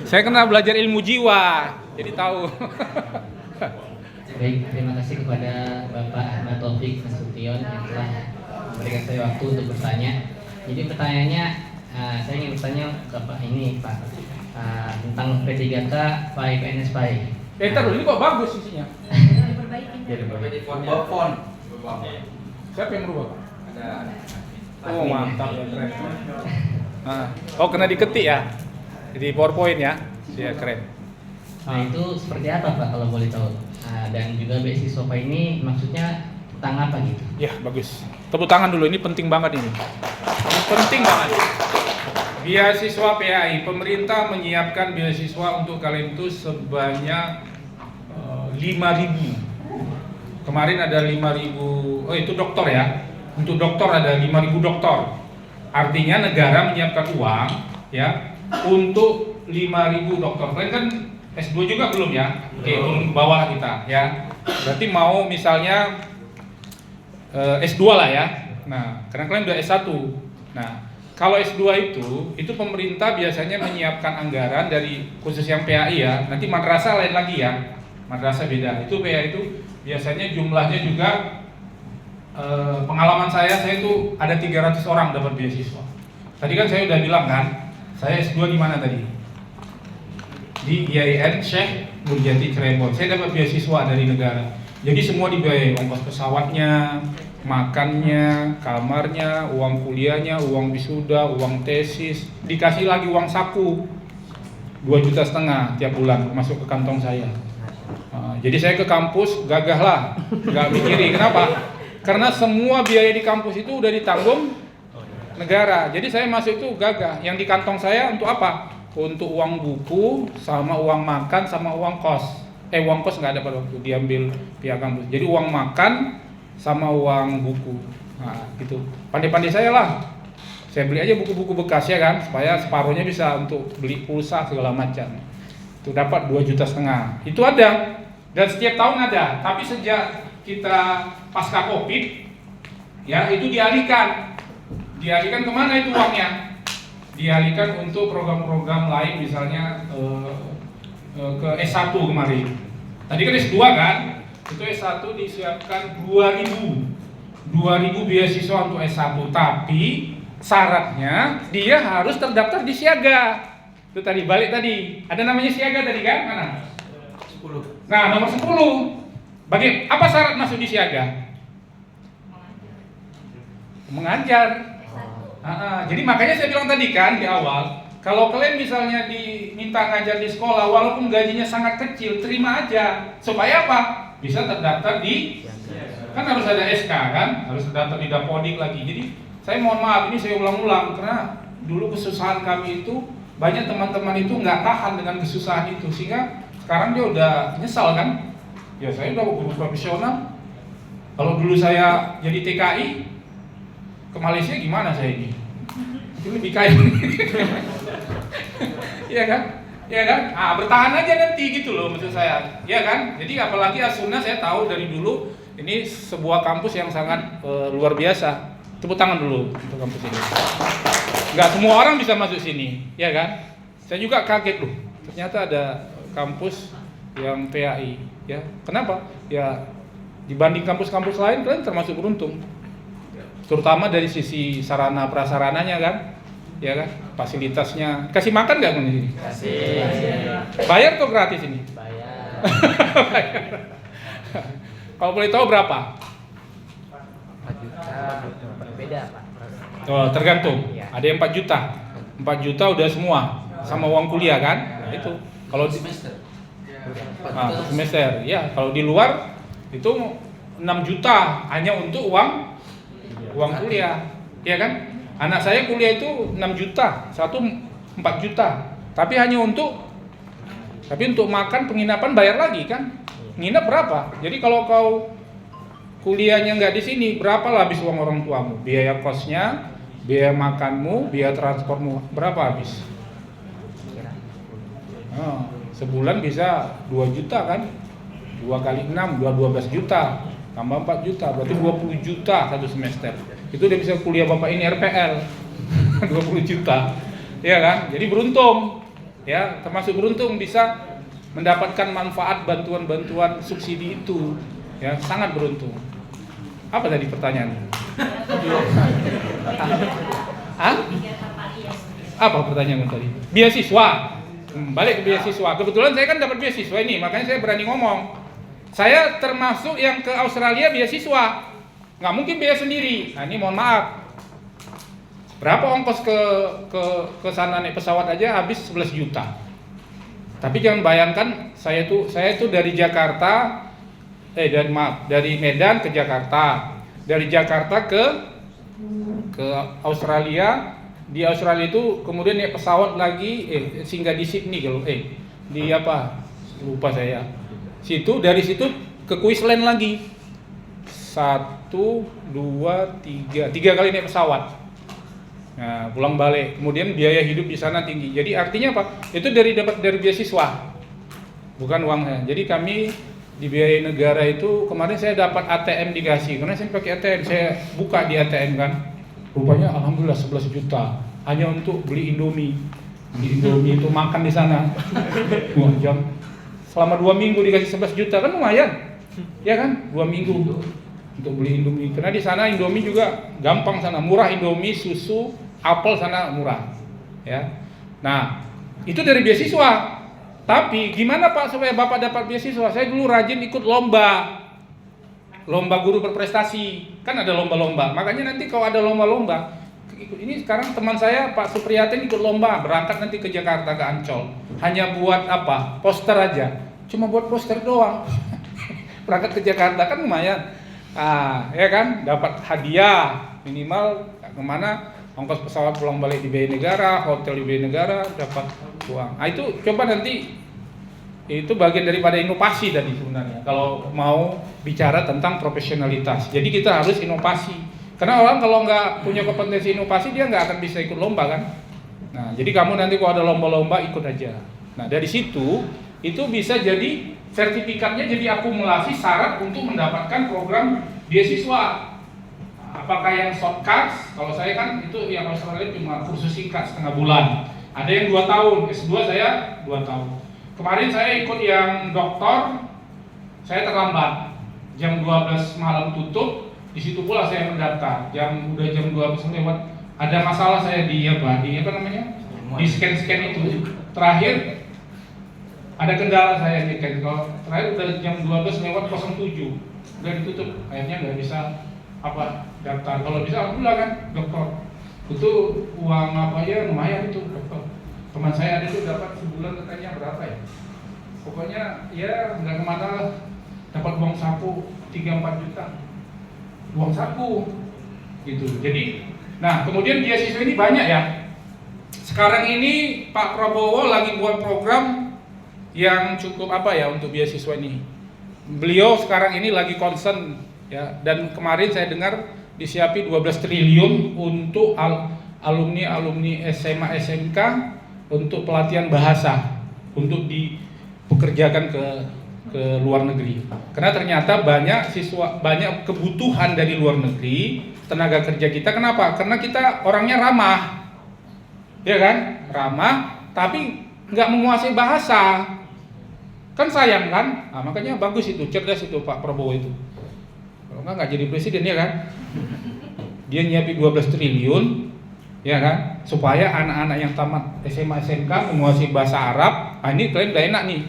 saya kena belajar ilmu jiwa, jadi tahu. Baik, terima kasih kepada Bapak Ahmad Taufik Nasution yang telah memberikan saya waktu untuk bertanya. Jadi pertanyaannya, saya ingin bertanya ke Pak ini Pak tentang P3K PAI PNS PAI. Terus ini kok bagus isinya? Diperbaiki. Berubah font. Siapa yang merubah? Ada. Oh mantap ya, keren. Oh kena diketik ya? Di PowerPoint ya? Iya keren. Nah itu seperti apa Pak kalau boleh tahu? Dan juga beasiswa PAI ini maksudnya tentang apa gitu? Ya bagus. Tepuk tangan dulu, ini penting banget ini. Ini penting banget. Beasiswa PAI, pemerintah menyiapkan beasiswa untuk kalian itu sebanyak 5.000. Kemarin ada 5.000. Oh itu dokter ya. Untuk dokter ada 5.000 dokter. Artinya negara menyiapkan uang ya untuk 5.000 dokter. Kalian kan S2 juga belum ya? Oke, turun ke bawah kita ya. Berarti mau misalnya S2 lah ya. Nah, karena kalian udah S1. Nah, kalau S2 itu pemerintah biasanya menyiapkan anggaran dari khusus yang PAI ya. Nanti madrasah lain lagi ya. Madrasah beda. Itu PAI itu biasanya jumlahnya juga pengalaman saya itu ada 300 orang dapat beasiswa. Tadi kan saya udah bilang kan, saya S2 di mana tadi? Di IAIN Syekh Nurjati Cirebon. Saya dapat beasiswa dari negara. Jadi semua dibiayai, ongkos pesawatnya, makannya, kamarnya, uang kuliahnya, uang wisuda, uang tesis, dikasih lagi uang saku 2,5 juta tiap bulan masuk ke kantong saya. Jadi saya ke kampus gagah lah, nggak mikirin. Kenapa? Karena semua biaya di kampus itu udah ditanggung negara. Jadi saya masuk itu gagah. Yang di kantong saya untuk apa? Untuk uang buku, sama uang makan, sama uang kos. Uang kos nggak ada pada waktu diambil pihak kampus. Jadi uang makan sama uang buku. Nah, gitu. Pandai-pandai saya lah. Saya beli aja buku-buku bekas ya kan, supaya separuhnya bisa untuk beli pulsa segala macam. Itu dapat 2,5 juta. Itu ada. Dan setiap tahun ada. Tapi sejak kita pasca Covid, ya itu dialihkan. Dialihkan kemana itu uangnya? Dialihkan untuk program-program lain, misalnya ke S1 kemarin. Tadi kan S2 kan? Itu S1 disiapkan 2.000 beasiswa untuk S1, tapi syaratnya dia harus terdaftar di siaga. Itu tadi balik tadi. Ada namanya siaga tadi kan? Mana? 10. Nah, nomor 10. Apa syarat masuk di siaga? Mengajar. Jadi makanya saya bilang tadi kan di awal, kalau kalian misalnya diminta ngajar di sekolah walaupun gajinya sangat kecil, terima aja. Supaya apa? Bisa terdaftar di, kan harus ada SK kan, harus terdaftar di Dapodik lagi. Jadi saya mohon maaf, ini saya ulang-ulang karena dulu kesusahan kami itu banyak teman-teman itu nggak tahan dengan kesusahan itu, sehingga sekarang dia udah nyesal kan. Ya saya udah guru profesional. Kalau dulu saya jadi TKI ke Malaysia gimana saya ini? Itu lebih kaya. Iya kan? Iya kan? Bertahan aja nanti gitu loh maksud saya. Iya kan? Jadi apalagi As-Sunnah saya tahu dari dulu ini sebuah kampus yang sangat luar biasa. Tepuk tangan dulu untuk kampus ini. Nggak semua orang bisa masuk sini, ya kan? Saya juga kaget loh. Ternyata ada kampus yang PAI, ya. Kenapa? Ya dibanding kampus-kampus lain kalian termasuk beruntung. Terutama dari sisi sarana prasarananya kan, ya kan? Fasilitasnya. Kasih makan nggak di sini? Kasih. Bayar atau gratis ini? Bayar. Kalau boleh tahu berapa? 4 juta. Beda Pak. Oh, tergantung. Iya. Ada yang 4 juta. 4 juta udah semua sama uang kuliah kan? Nah, itu. Kalau semester. Semester. Ya, kalau di luar itu 6 juta hanya untuk uang kuliah. Ya kan? Anak saya kuliah itu 6 juta, satu 4 juta. Tapi hanya untuk makan penginapan bayar lagi kan? Nginep berapa? Jadi kalau kau kuliahnya nggak di sini, berapa lah habis uang orang tuamu? Biaya kosnya, biaya makanmu, biaya transportmu, berapa habis? Sebulan bisa 2 juta kan? 2 kali 6, 12 juta. Tambah 4 juta, berarti 20 juta satu semester. Itu udah bisa kuliah Bapak ini RPL. 20 juta. Ya kan? Jadi beruntung. Ya, termasuk beruntung bisa mendapatkan manfaat bantuan-bantuan subsidi itu. Ya, sangat beruntung. Apa tadi pertanyaannya? Apa pertanyaanmu tadi? Beasiswa. Balik ke beasiswa. Kebetulan saya kan dapat beasiswa ini, makanya saya berani ngomong. Saya termasuk yang ke Australia beasiswa. Nggak mungkin biaya sendiri. Nah, ini mohon maaf. Berapa ongkos ke sana naik pesawat aja habis 11 juta. Tapi jangan bayangkan saya tuh dari Jakarta dari Medan ke Jakarta. Dari Jakarta ke Australia. Di Australia itu kemudian naik pesawat lagi singgah di Sydney kalau di apa? Lupa saya. Dari situ ke Queensland lagi. 1, 2, 3 kali naik pesawat. Nah, pulang balik. Kemudian biaya hidup di sana tinggi. Jadi artinya apa? Itu dapat dari beasiswa. Bukan uangnya. Jadi kami dibiayai negara itu, kemarin saya dapat ATM dikasih. Karena saya pakai ATM, saya buka di ATM kan. Rupanya alhamdulillah 11 juta hanya untuk beli Indomie. Di Indomie itu makan di sana 2 jam. Selama 2 minggu dikasih 11 juta kan lumayan. Ya kan? 2 minggu. untuk beli Indomie. Karena di sana Indomie juga gampang sana, murah Indomie, susu, apel sana murah. Ya. Nah, itu dari beasiswa. Tapi gimana Pak supaya Bapak dapat beasiswa? Saya dulu rajin ikut lomba guru berprestasi. Kan ada lomba-lomba. Makanya nanti kalau ada lomba-lomba, ini sekarang teman saya Pak Supriyatin ikut lomba, berangkat nanti ke Jakarta, ke Ancol. Hanya buat apa? Poster aja. Cuma buat poster doang. Berangkat ke Jakarta kan lumayan. Ya kan, dapat hadiah minimal kemana, ongkos pesawat pulang balik dibiayai negara, hotel dibiayai negara, dapat uang. Itu coba nanti, itu bagian daripada inovasi tadi sebenarnya. Kalau mau bicara tentang profesionalitas, jadi kita harus inovasi. Karena orang kalau nggak punya kompetensi inovasi dia nggak akan bisa ikut lomba kan. Nah, jadi kamu nanti kalau ada lomba-lomba ikut aja. Nah, dari situ itu bisa jadi sertifikatnya jadi akumulasi syarat untuk mendapatkan program beasiswa. Apakah yang short course? Kalau saya kan itu yang Australia cuma kursus singkat setengah bulan. Ada yang 2 tahun, S2 saya 2 tahun. Kemarin saya ikut yang doktor, saya terlambat. Jam 12 malam tutup, di situ pula saya mendaftar. Udah jam 12 lewat. Ada masalah saya di apa namanya? Di scan itu. Terakhir ada kendala saya di scan. Kalau terakhir udah jam 12 lewat 07. Udah ditutup. Akhirnya nggak bisa daftar. Kalau bisa alhamdulillah kan dokter. Itu uang apa ya lumayan itu dokter. Teman saya ada tuh dapat sebulan katanya berapa ya? Pokoknya ya nggak kemana, dapat uang saku 3-4 juta. Uang saku gitu. Jadi, nah kemudian beasiswa ini banyak ya. Sekarang ini Pak Prabowo lagi buat program yang cukup untuk beasiswa ini. Beliau sekarang ini lagi concern ya, dan kemarin saya dengar disiapi 12 triliun untuk alumni SMA SMK untuk pelatihan bahasa untuk dipekerjakan ke luar negeri. Karena ternyata banyak kebutuhan dari luar negeri tenaga kerja kita. Kenapa? Karena kita orangnya ramah, ya kan? Ramah, tapi nggak menguasai bahasa. Kan sayang kan? Nah, makanya bagus itu, cerdas itu Pak Prabowo itu. Kalau nggak jadi presiden ya kan? Dia nyiapin 12 triliun, ya kan? Supaya anak-anak yang tamat SMA SMK menguasai bahasa Arab. Ini kalian udah enak nih,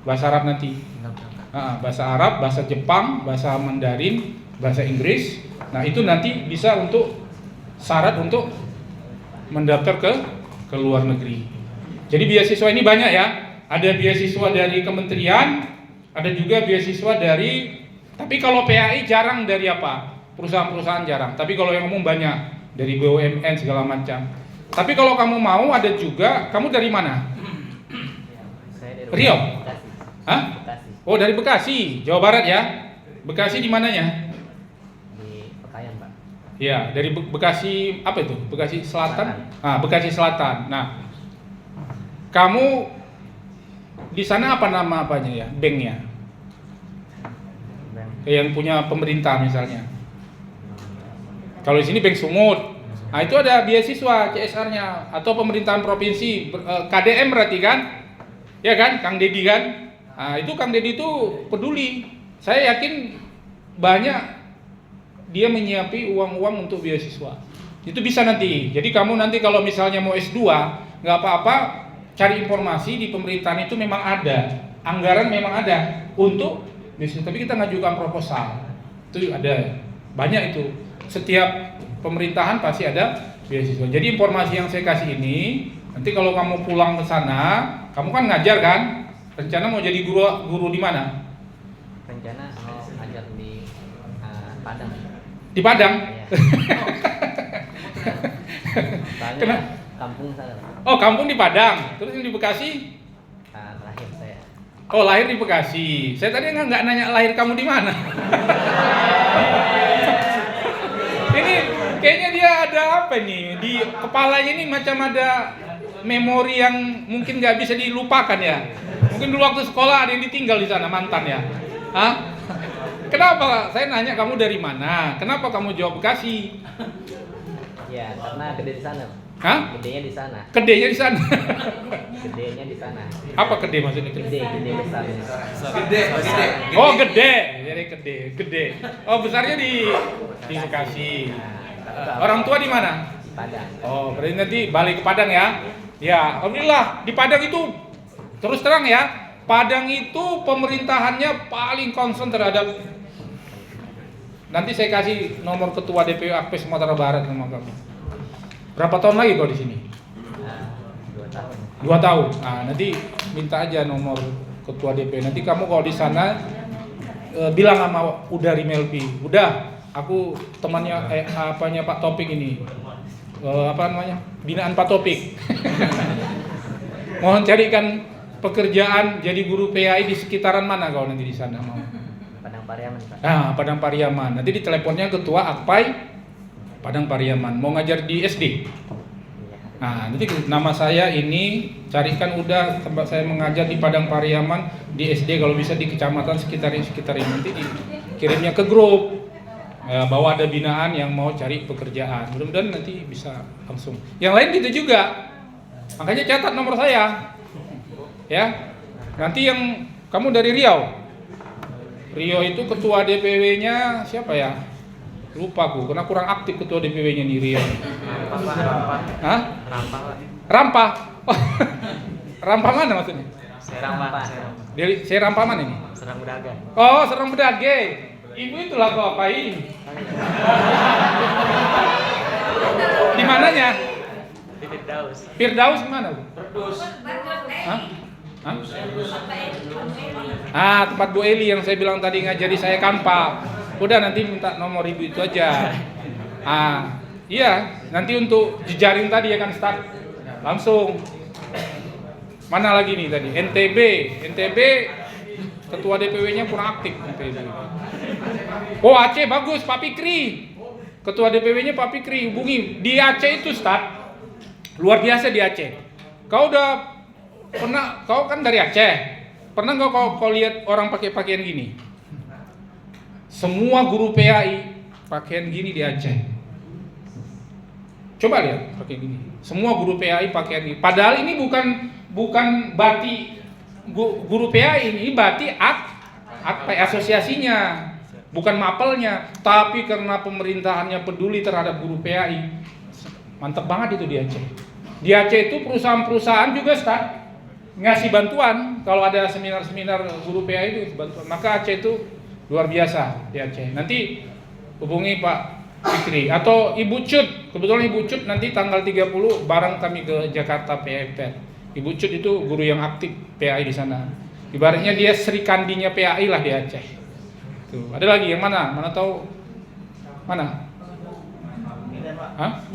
bahasa Arab nanti. Bahasa Arab, bahasa Jepang, bahasa Mandarin, bahasa Inggris. Nah itu nanti bisa untuk syarat untuk mendaftar ke luar negeri. Jadi beasiswa ini banyak ya. Ada beasiswa dari kementerian, ada juga beasiswa dari, tapi kalau PAI jarang dari perusahaan-perusahaan jarang. Tapi kalau yang umum banyak dari BUMN segala macam. Tapi kalau kamu mau ada juga, kamu dari mana? Saya dari Riau? Bekasi. Hah? Bekasi. Oh dari Bekasi, Jawa Barat ya? Bekasi di mananya? Di Pekayan Pak. Ya, dari Bekasi apa itu? Bekasi Selatan? Bekasi Selatan. Nah, kamu di sana apa nama apanya ya? Banknya? Yang punya pemerintah misalnya. Kalau di sini Bank Sumut. Nah, itu ada beasiswa CSR-nya atau pemerintahan provinsi KDM berarti kan? Ya kan, Kang Dedi kan? Nah, itu Kang Dedi itu peduli. Saya yakin banyak dia menyiapi uang-uang untuk beasiswa. Itu bisa nanti. Jadi kamu nanti kalau misalnya mau S2, nggak apa-apa, cari informasi di pemerintahan itu memang ada. Anggaran memang ada untuk beasiswa. Tapi kita ngajukan proposal. Itu ada. Banyak itu. Setiap pemerintahan pasti ada beasiswa. Jadi informasi yang saya kasih ini, nanti kalau kamu pulang ke sana, kamu kan ngajar kan? Rencana mau jadi guru di mana? Rencana mau ngajar di Padang. Di Padang? Iya. Soalnya Kenapa? kampung saya. Oh, kampung di Padang. Terus yang di Bekasi? Lahir saya. Oh, lahir di Bekasi. Saya tadi nggak nanya lahir kamu di mana. Ini kayaknya dia ada apa nih? Di kepalanya ini macam ada memori yang mungkin nggak bisa dilupakan ya. Mungkin dulu waktu sekolah ada yang ditinggal di sana, mantan ya. Hah? Kenapa? Saya nanya kamu dari mana? Kenapa kamu jawab Bekasi? Ya, karena gede di sana. Hah? Gedenya di sana. Kedenya di sana. Gedenya di sana. Apa kede maksudnya? Gede besar. Gede. Oh, gede. Jadi gede. Oh, besarnya di Bekasi. Orang tua di mana? Di Padang. Oh, berarti nanti balik ke Padang ya. Ya, alhamdulillah di Padang itu terus terang ya, Padang itu pemerintahannya paling concern terhadap. Nanti saya kasih nomor ketua DPW Akpes Sumatera Barat sama kamu. Berapa tahun lagi kau di sini? 2 tahun. 2 tahun. Nah, nanti minta aja nomor ketua DPW. Nanti kamu kalau di sana bilang sama Udari Melpi, udah, aku temannya apanya Pak Topik ini. Apa namanya? Binaan Pak Topik. Mohon carikan pekerjaan jadi guru PAI di sekitaran mana kau nanti di sana mau? Padang Pariaman, Pak. Nah, Padang Pariaman. Nanti di teleponnya ketua Akpai Padang Pariaman. Mau ngajar di SD. Nah, nanti nama saya ini carikan udah tempat saya mengajar di Padang Pariaman di SD, kalau bisa di kecamatan sekitar ini nanti dikirimnya ke grup. Bahwa ada binaan yang mau cari pekerjaan. Mudah-mudahan nanti bisa langsung. Yang lain gitu juga. Makanya catat nomor saya. Ya. Nanti yang kamu dari Riau. Riau itu ketua DPW-nya siapa ya? Lupa aku, karena kurang aktif ketua DPW-nya nih Riau. Rampah. Hah? Rampah, Pak. Rampah. Oh, Rampah mana maksudnya? Rampah. Saya Rampah mana ini? Serang Bedaga. Oh, Serang Bedage. Ibu itulah kau apain? Di mananya? Di Firdaus. Firdaus mana? Hah? Hah? Ah, tempat Bu Eli yang saya bilang tadi ngajari saya kampa. Udah, nanti minta nomor ibu itu aja. Ah, iya, nanti untuk jejaring tadi ya kan start langsung. Mana lagi nih tadi? NTB ketua DPW-nya kurang aktif NTB. Oh, Aceh bagus, Pak Fikri. Ketua DPW-nya Pak Fikri, hubungi. Di Aceh itu start luar biasa di Aceh. Kau kan dari Aceh. Pernah nggak kau lihat orang pakai pakaian gini? Semua guru PAI pakaian gini di Aceh. Coba lihat pakai gini. Semua guru PAI pakaian gini. Padahal ini bukan batik guru PAI, ini batik asosiasinya, bukan mapelnya. Tapi karena pemerintahannya peduli terhadap guru PAI, mantep banget itu di Aceh. Di Aceh itu perusahaan-perusahaan juga ngasih bantuan kalau ada seminar-seminar guru PAI itu bantuan. Maka Aceh itu luar biasa di Aceh. Nanti hubungi Pak Fikri atau Ibu Cut. Kebetulan Ibu Cut nanti tanggal 30 bareng kami ke Jakarta PAI. Ibu Cut itu guru yang aktif PAI di sana. Ibaratnya dia Sri Kandinya PAI lah di Aceh. Tuh, ada lagi yang mana? Mana tahu? Mana? Hah?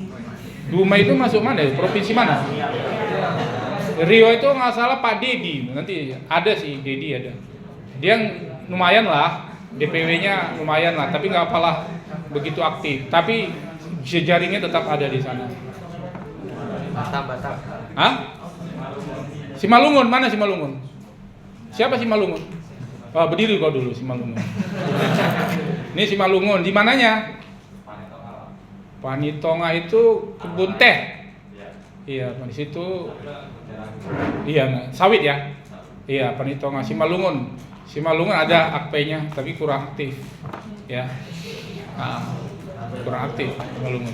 Duma itu masuk mana? Provinsi mana? Rio itu nggak salah Pak Dedi. Nanti ada sih Dedi ada. Dia lumayan lah. DPW-nya lumayan lah, tapi nggak apalah begitu aktif. Tapi jejaringnya tetap ada di sana. Batam. Hah? Simalungun, mana Simalungun? Siapa Simalungun? Oh, berdiri kau dulu Simalungun. Ini Simalungun, di mananya? Panitonga itu kebun teh. Iya, di situ. Iya, sawit ya. Iya, Panitonga Simalungun. Simalungun ada akpenya tapi kurang aktif, ya, kurang aktif Simalungun.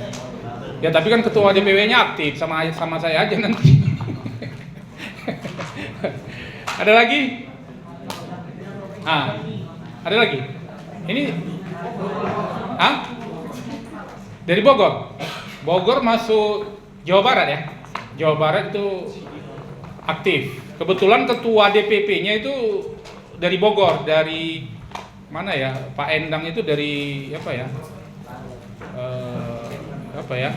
Ya tapi kan ketua DPW-nya aktif, sama saya aja nanti. Ada lagi? Ada lagi? Ini, dari Bogor. Bogor masuk Jawa Barat ya. Jawa Barat itu aktif. Kebetulan ketua DPP-nya itu dari Bogor, dari mana ya? Pak Endang itu dari apa ya?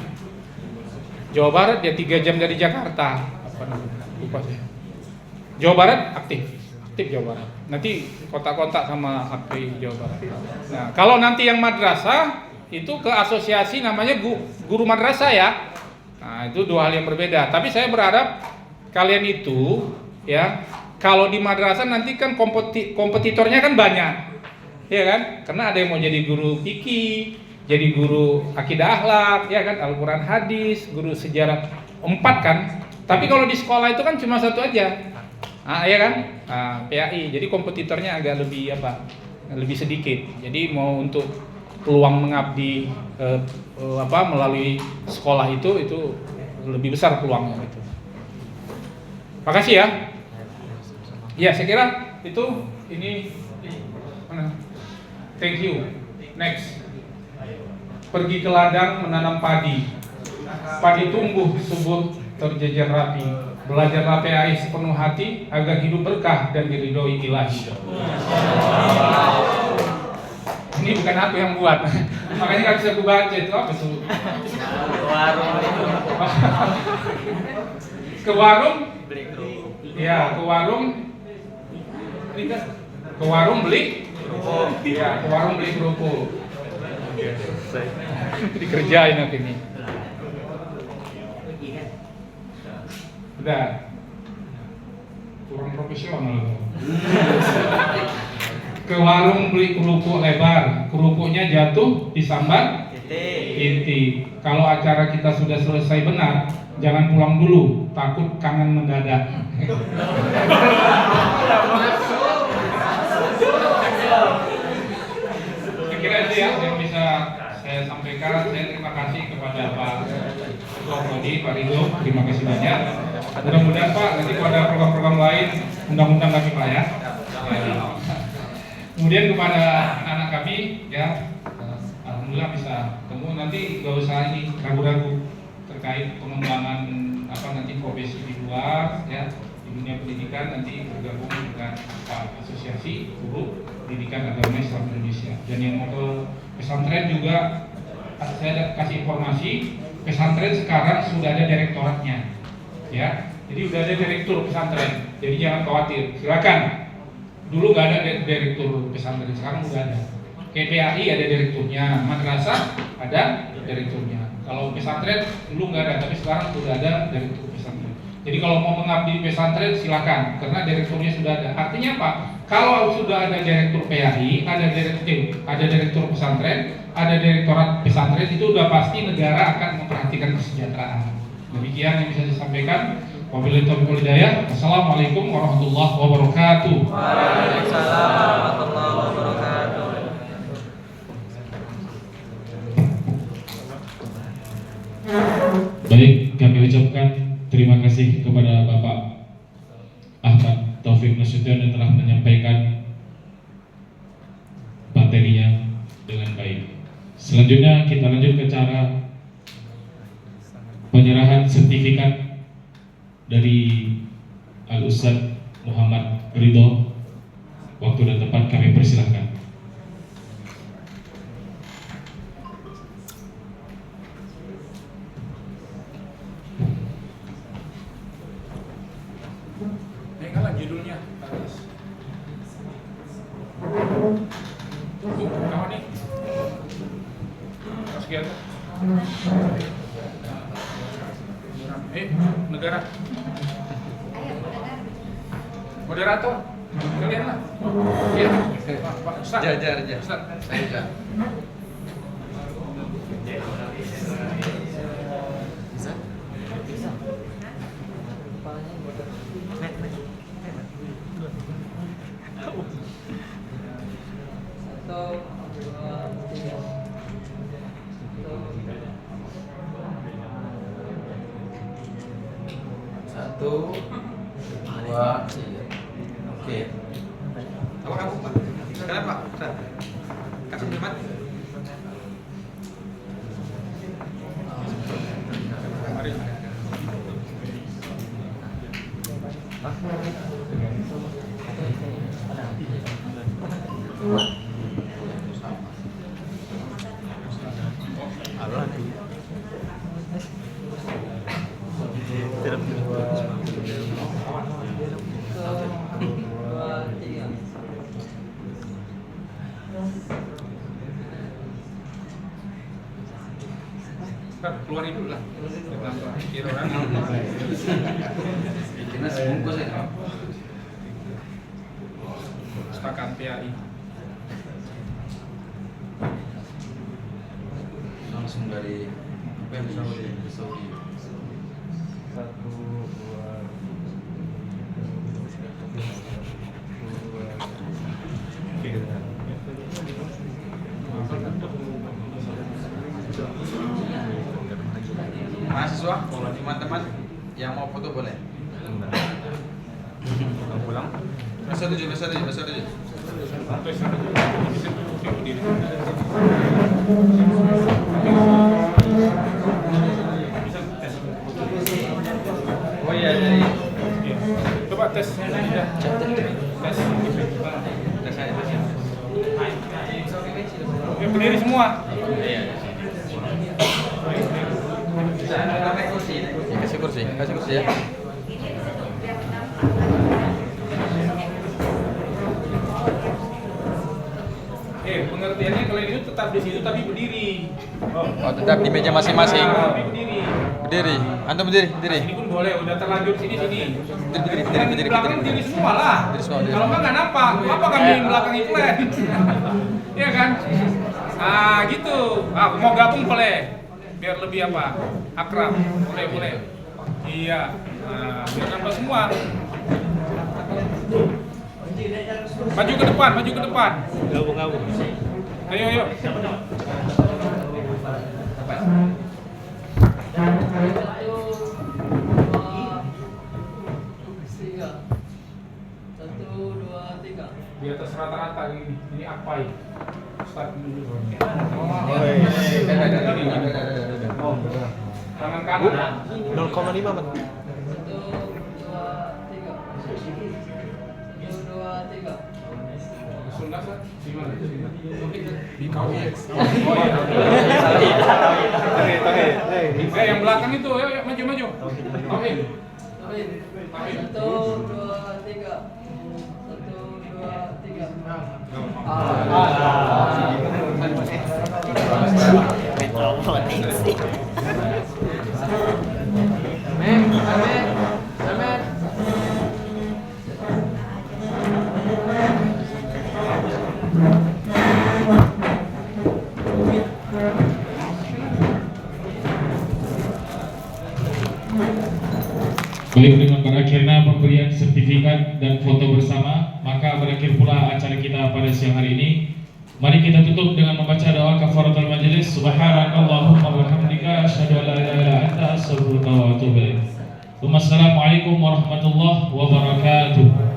Jawa Barat, dia 3 jam dari Jakarta. Apa namanya? Lupa saya. Jawa Barat aktif Jawa Barat. Nanti kontak-kontak sama API Jawa Barat. Nah, kalau nanti yang madrasah itu ke asosiasi namanya guru madrasah ya. Nah, itu 2 hal yang berbeda. Tapi saya berharap kalian itu ya, kalau di madrasah nanti kan kompetitornya kan banyak, ya kan? Karena ada yang mau jadi guru fikih, jadi guru akidah akhlak, ya kan? Al-Quran hadis, guru sejarah 4 kan. Tapi kalau di sekolah itu kan cuma 1 aja. Ya kan? PAI. Jadi kompetitornya agak lebih lebih sedikit. Jadi mau untuk peluang mengabdi melalui sekolah itu lebih besar peluangnya itu. Makasih ya. Ya, saya kira itu ini mana? Thank you. Next. Pergi ke ladang menanam padi. Padi tumbuh subur terjejer rapi. Belajarlah PAI sepenuh hati agar hidup berkah dan diridhoi Ilahi. Ini bukan aku yang buat. Makanya nggak bisa aku baca itu apa tuh? Ke warung beli kerupuk. Ya, ke warung beli kerupuk. Ya, ke warung beli kerupuk. Dikerjain aku ini. Udah. Kurang profesional. Ke warung beli kerupuk lebar, kerupuknya jatuh disambar inti. Kalau acara kita sudah selesai benar, jangan pulang dulu, takut kangen mendadak. Kira itu ya yang bisa saya sampaikan. Saya terima kasih kepada Pak Ketua Prodi, Pak Ridho, terima kasih banyak. Mudah-mudahan Pak nanti kalau ada program-program lain, undang-undang kami Pak ya. Kemudian kepada anak-anak kami ya, alhamdulillah bisa ketemu. Nanti gak usah ini ragu-ragu terkait pengembangan nanti profesi di luar ya, di dunia pendidikan nanti bergabung dengan asosiasi guru pendidikan agama Islam Indonesia. Dan yang mau ke pesantren juga saya kasih informasi, pesantren sekarang sudah ada direktoratnya ya, jadi sudah ada direktur pesantren, jadi jangan khawatir, silakan. Dulu nggak ada direktur pesantren, sekarang udah ada. KPAI ada direkturnya, madrasah ada direkturnya. Kalau pesantren dulu nggak ada, tapi sekarang sudah ada direktur pesantren. Jadi kalau mau mengabdi di pesantren silakan, karena direkturnya sudah ada. Artinya apa? Kalau sudah ada direktur PAI, ada direktur pesantren, ada direktorat pesantren, itu udah pasti negara akan memperhatikan kesejahteraan. Demikian yang bisa saya sampaikan. Wabillahi taufiq wal hidayah. Assalamualaikum warahmatullahi wabarakatuh. Waalaikumsalam warahmatullahi wabarakatuh. Baik, kami ucapkan terima kasih kepada Bapak Ahmad Taufik Nasution yang telah menyampaikan materinya dengan baik. Selanjutnya kita lanjut ke cara penyerahan sertifikat dari Al-Ustadz Muhammad Ridho. Waktu dan tempat kami persilahkan. Kalah judulnya. Kawan nih. Sekian. Negara. Moderator. Kalian lah. Iya. Pak Ustaz. Jajar. Ustaz. Satu, dua, tiga. Oke. Apa kamu Pak? Silakan Pak. Kasih nikmat. Keluarin dulu lah. Kira orang. Bikinnya sebungkus ya. Pustakaan PAI. Langsung dari apa yang Saudi. Mahasiswa, teman-teman yang mau foto boleh. Pulang. Besar tujuh. Oh iya, jadi Coba tes. Ya. Tes. Oke, berdiri semua. kasih kursi ya. Pengertiannya kalian itu tetap di situ tapi berdiri. Oh, tetap di meja masing-masing. Tapi berdiri. Berdiri. Antum berdiri. Ini pun boleh, udah terlanjur sini. Berdiri. Di belakang diri semua lah. Kalau nggak nampak, apa kami di belakang itu kan? Iya kan? Ah gitu. Mau gabung boleh. Biar lebih apa? Akrab. Boleh. Iya. Nah, biar nambah semua. Maju ke depan. Gabung. Ayo. Di atas rata-rata ini apa ini? Start dulu. Tangan kanan. 0,5 men. 1, 2, 3. Sunda di mana? Di KW. Yang belakang itu, ayo maju. Oke. 1, 2, 3. Baik, dengan berakhirnya pemberian sertifikat dan foto bersama, maka berakhir pula acara kita pada siang hari ini. Mari kita tutup dengan membaca doa kafaratul majelis. Subhanakallahumma wa bihamdika asyhadu an la ilaha illa anta astaghfiruka wa atubu ilaik. Wassalamualaikum warahmatullahi wabarakatuh.